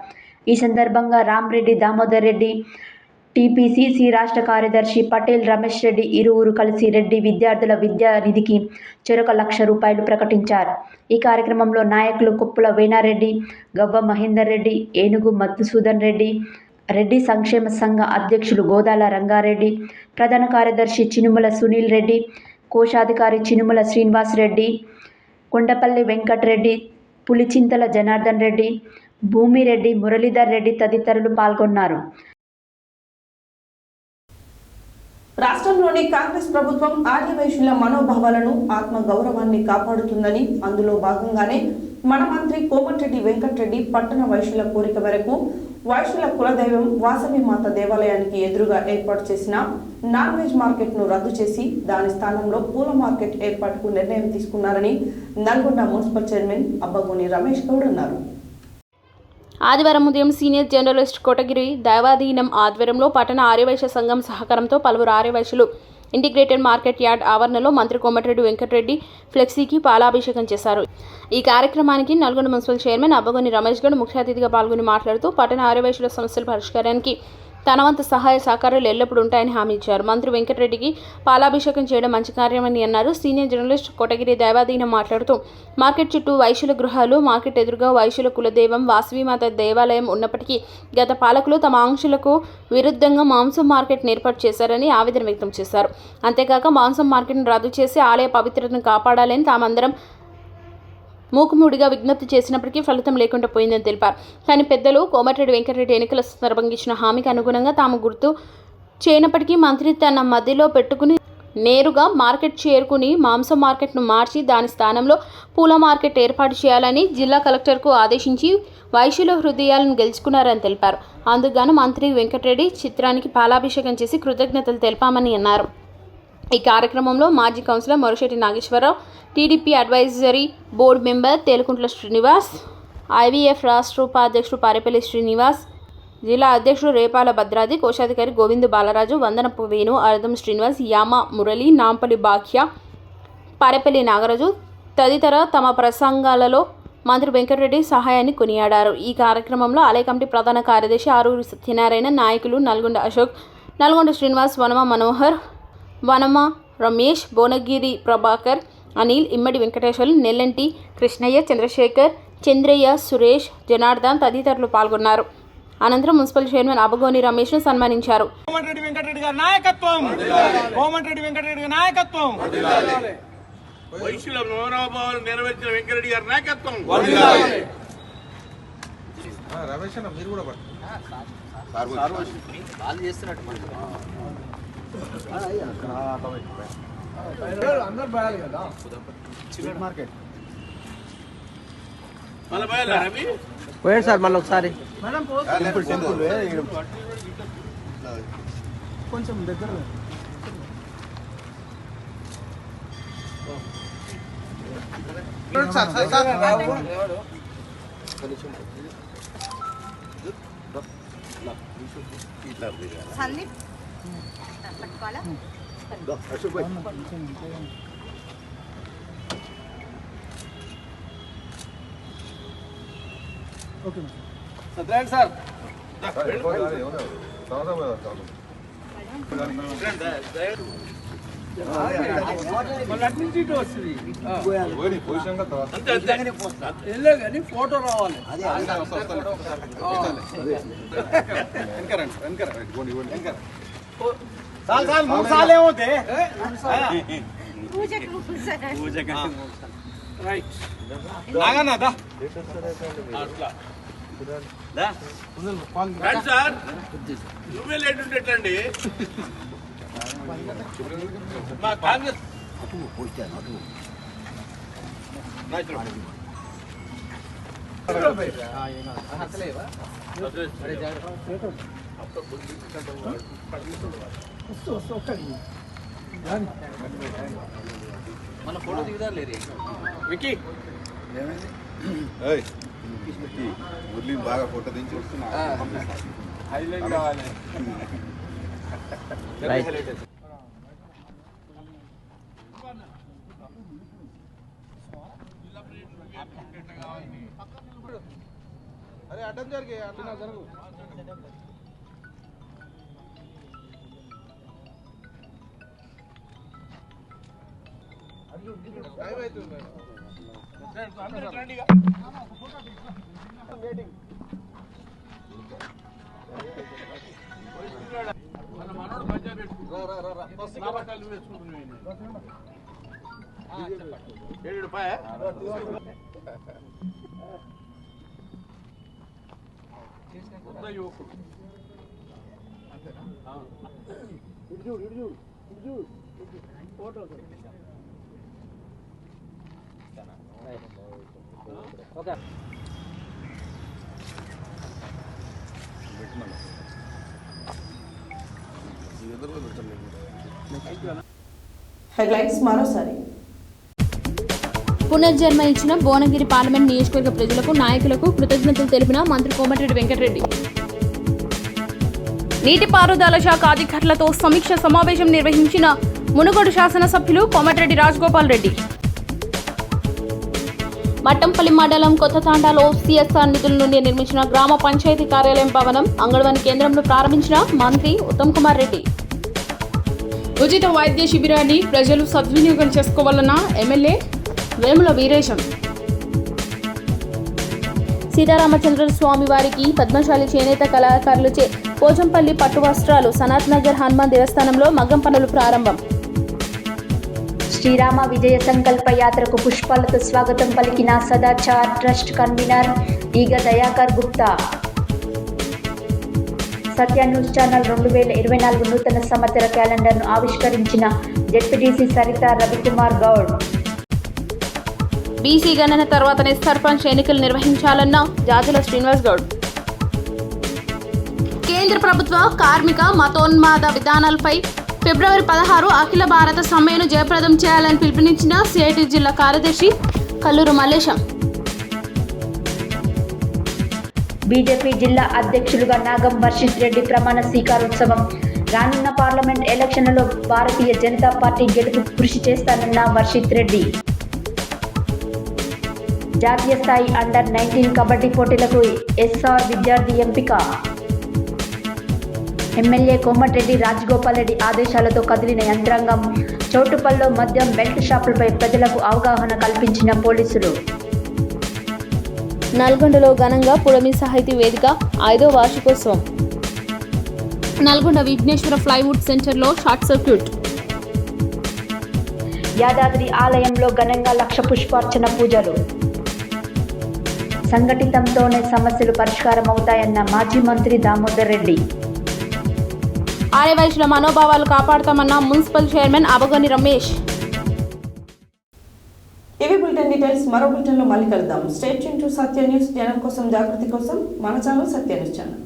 ఈ సందర్భంగా రామిరెడ్డి దామోదర్ రెడ్డి, టీపీసీసీ రాష్ట్ర కార్యదర్శి పటేల్ రమేష్ రెడ్డి ఇరువురు కలిసి రెడ్డి విద్యార్థుల విద్యా నిధికి చెరొక ₹1,00,000 ప్రకటించారు. ఈ కార్యక్రమంలో నాయకులు కొప్పుల వేణారెడ్డి, గవ్వ మహేందర్ రెడ్డి, ఏనుగు మధుసూదన్ రెడ్డి, రెడ్డి సంక్షేమ సంఘ అధ్యక్షులు గోదాల రంగారెడ్డి, ప్రధాన కార్యదర్శి చినుమల సునీల్ రెడ్డి, కోశాధికారి చినుమల శ్రీనివాస్ రెడ్డి, కొండపల్లి వెంకటరెడ్డి పులిచింతల జనార్దన్ రెడ్డి, భూమిరెడ్డి, మురళీధర్ రెడ్డి తదితరులు పాల్గొన్నారు. రాష్ట్రంలోని కాంగ్రెస్ ప్రభుత్వం ఆర్యవైశ్యుల మనోభావాలను, ఆత్మ గౌరవాన్ని కాపాడుతుందని, అందులో భాగంగానే మన మంత్రి కోమటిరెడ్డి వెంకటరెడ్డి పట్టణ వైశ్యుల కోరిక మేరకు వైశ్యుల కులదైవం వాసవి మాత దేవాలయానికి ఎదురుగా ఏర్పాటు చేసిన నాన్ వెజ్ మార్కెట్ ను రద్దు చేసి దాని స్థానంలో పూల మార్కెట్ ఏర్పాటుకు నిర్ణయం తీసుకున్నారని నల్గొండ మున్సిపల్ చైర్మన్ అబ్బగోని రమేష్ గౌడ్ అన్నారు. ఆదివారం ఉదయం సీనియర్ జర్నలిస్ట్ కోటగిరి దైవాధీనం ఆధ్వర్యంలో పట్టణ ఆర్యవైశ్య సంఘం సహకారంతో పలువురు ఆర్యవైశ్యులు ఇంటిగ్రేటెడ్ మార్కెట్ యార్డ్ ఆవరణలో మంత్రి కోమటిరెడ్డి వెంకటరెడ్డి ఫ్లెక్సీకి పాలాభిషేకం చేశారు. ఈ కార్యక్రమానికి నల్గొండ మున్సిపల్ చైర్మన్ అబ్బగోని రమేష్ గౌడ్ ముఖ్య అతిథిగా పాల్గొని మాట్లాడుతూ పట్టణ ఆర్యవైశ్యుల సమస్యల పరిష్కారానికి తన వంతు సహాయ సహకారాలు ఎల్లప్పుడూ ఉంటాయని హామీ ఇచ్చారు. మంత్రి వెంకటరెడ్డికి పాలాభిషేకం చేయడం మంచి కార్యమని అన్నారు. సీనియర్ జర్నలిస్ట్ కోటగిరి దైవాధీనం మాట్లాడుతూ మార్కెట్ చుట్టూ వైశ్యుల గృహాలు, మార్కెట్ ఎదురుగా వైశ్యుల కులదైవం వాసవిమాత దేవాలయం ఉన్నప్పటికీ గత పాలకులు తమ ఆంక్షలకు విరుద్ధంగా మాంసం మార్కెట్ను ఏర్పాటు చేశారని ఆవేదన వ్యక్తం చేశారు. అంతేకాక మాంసం మార్కెట్ను రద్దు చేసి ఆలయ పవిత్రతను కాపాడాలని తామందరం మూకుముడిగా విజ్ఞప్తి చేసినప్పటికీ ఫలితం లేకుండా పోయిందని తెలిపారు. కానీ పెద్దలు కోమటిరెడ్డి వెంకటరెడ్డి ఎన్నికల సందర్భంగా ఇచ్చిన హామీకి అనుగుణంగా తాము గుర్తు చేయనప్పటికీ మంత్రి తన మధ్యలో పెట్టుకుని నేరుగా మార్కెట్ చేరుకుని మాంసం మార్కెట్ను మార్చి దాని స్థానంలో పూల మార్కెట్ ఏర్పాటు చేయాలని జిల్లా కలెక్టర్కు ఆదేశించి వైశ్యుల హృదయాలను గెలుచుకున్నారని తెలిపారు. అందుకుగాను మంత్రి వెంకటరెడ్డి చిత్రానికి పాలాభిషేకం చేసి కృతజ్ఞతలు తెలిపామని అన్నారు. ఈ కార్యక్రమంలో మాజీ councillor Morasetti Nageswararao, TDP advisory board member Telukuntla Srinivas, IVF రాష్ట్ర ఉపాధ్యక్షుడు పారేపల్లి శ్రీనివాస్, జిల్లా అధ్యక్షుడు రేపాల భద్రాది, కోశాధికారి గోవిందు బాలరాజు, వందనపు వేణు, అర్ధం శ్రీనివాస్, యామ మురళి, నాంపల్లి బాఖ్య, పారేపల్లి నాగరాజు తదితర తమ ప్రసంగాలలో మంత్రి వెంకటరెడ్డి సహాయాన్ని కొనియాడారు. ఈ కార్యక్రమంలో ఆలయ కమిటీ ప్రధాన కార్యదర్శి ఆరూరి సత్యనారాయణ, నాయకులు నల్గొండ అశోక్, నల్గొండ శ్రీనివాస్, వనమ మనోహర్, వనమ రమేష్, భువనగిరి ప్రభాకర్, అనిల్, ఇమ్మడి వెంకటేశ్వర్లు, నెల్లంటి కృష్ణయ్య, చంద్రశేఖర్, చంద్రయ్య, సురేష్, జనార్దన్ తదితరులు పాల్గొన్నారు. అనంతరం మున్సిపల్ చైర్మన్ అబ్బగోని రమేష్ ను సన్మానించారు. కోమటిరెడ్డి వెంకటరెడ్డి గారి నాయకత్వం, కోమటిరెడ్డి వెంకటరెడ్డి గారి నాయకత్వం, వైశ్యుల మనోభావాలు నెరవేర్చిన వెంకటరెడ్డి గారి నాయకత్వం. రమేష్ అన్న మీరు కూడా వాళ్ళు చేస్తున్నట్టు అందరు పడాలి కదా మార్కెట్ పోయాడు సార్ మళ్ళీ ఒకసారి కొంచెం దగ్గర సందీప్ ఓకే సార్ నుంచి వస్తుంది కానీ ఫోటో రావాలి సాల్ ఏమవుతాయి రైట్ నాగన్నా సార్ నువ్వే లేట్ ఉండేటండి మా కాంగ్రెస్ మన ఫోటో దిగుదా లేరు వికీ మురళి బాగా ఫోటో దించి వస్తున్నా హైలైట్ కావాలి అరే అడ్డం జరిగే అట్లా జరుగు యువకుడు. ఓకే. హెడ్లైన్స్ మరోసారి. పునర్జన్మ ఇచ్చిన భువనగిరి పార్లమెంట్ నియోజకవర్గ ప్రజలకు నాయకులకు కృతజ్ఞతలు తెలిపిన మంత్రి కోమటిరెడ్డి వెంకటరెడ్డి. నీటిపారుదల శాఖ అధికారులతో సమీక్ష సమావేశం నిర్వహించిన మునుగోడు శాసనసభ్యులు కోమటిరెడ్డి రాజగోపాల్ రెడ్డి. మట్టంపల్లి మండలం కొత్త తాండాలో సిఎస్ఆర్ నిధుల నుండి నిర్మించిన గ్రామ పంచాయతీ కార్యాలయం భవనం అంగన్వాడీ కేంద్రంలో ప్రారంభించిన మంత్రి ఉత్తమ్ కుమార్ రెడ్డి. ఉచిత వైద్య శిబిరాన్ని ప్రజలు సద్వినియోగం చేసుకోవాలన్న ఎమ్మెల్యే వేముల వీరేశం. సీతారామచంద్ర స్వామి వారికి పద్మశాలి చేనేత కళాకారులచే పోచంపల్లి పట్టు వస్త్రాలు సనాత్ నగర్ హనుమాన్ దేవస్థానంలో మగ్గం పనులు ప్రారంభం. శ్రీరామ విజయ సంకల్ప యాత్రకు పుష్పాలతో స్వాగతం పలికిన సదాచార్ ట్రస్ట్ కన్వీనర్ ఈగ దయాకర్ గుప్తా. సత్య న్యూస్ ఛానల్ 2024 నూతన సంవత్సర క్యాలెండర్ను ఆవిష్కరించిన జెడ్పీటీసీ సరిత రవికుమార్ గౌడ్. బీసీ గణన తర్వాతనే సర్పంచ్ ఎన్నికలు నిర్వహించాలన్న జాజుల శ్రీనివాస్ గౌడ్. కేంద్ర ప్రభుత్వ కార్మిక మతోన్మాద విధానాలపై ఫిబ్రవరి 16 అఖిల భారత సమ్మెను జయప్రదం చేయాలని పిలుపునిచ్చిన సిఐటి జిల్లా కార్యదర్శి కల్లూరు మల్లేశం. బీజేపీ జిల్లా అధ్యక్షులుగా నాగం వర్షిత్ రెడ్డి ప్రమాణ స్వీకారోత్సవం. రానున్న పార్లమెంట్ ఎలక్షన్లలో భారతీయ జనతా పార్టీ గెలుపు కృషి చేస్తానన్న వర్షిత్ రెడ్డి. జాతీయ స్థాయి అండర్-19 కబడ్డీ పోటీలకు ఎస్ఆర్ విద్యార్థి ఎంపిక. ఎమ్మెల్యే కోమటిరెడ్డి రాజగోపాల్ రెడ్డి ఆదేశాలతో కదిలిన యంత్రాంగం. చౌటుపల్లో మద్యం బెల్ట్ షాపులపై ప్రజలకు అవగాహన కల్పించిన పోలీసులు. నల్గొండలో ఘనంగా పుడమి సాహితీ వేదిక 5వ వార్షికోత్సవం. నల్గొండ విఘ్నేశ్వర ఫ్లైవుడ్ సెంటర్లో షార్ట్ సర్క్యూట్. యాదాద్రి ఆలయంలో ఘనంగా 1,00,000 పుష్పార్చన పూజలు. సంఘటితంతోనే సమస్యలు పరిష్కారం అవుతాయన్న మాజీ మంత్రి దామోదర్ రెడ్డి. ఆర్యవైశ్యుల మనోభావాలు కాపాడతామన్న మున్సిపల్ చైర్మన్ అబగని రమేష్. ఇవి బులెటిన్ డీటెయిల్స్. మరో బులెటిన్లో మళ్ళీ కలుద్దాం. Stay tune to Satya news. జనం కోసం జాగృతి కోసం మన ఛానల్ సత్య న్యూస్ ఛానల్.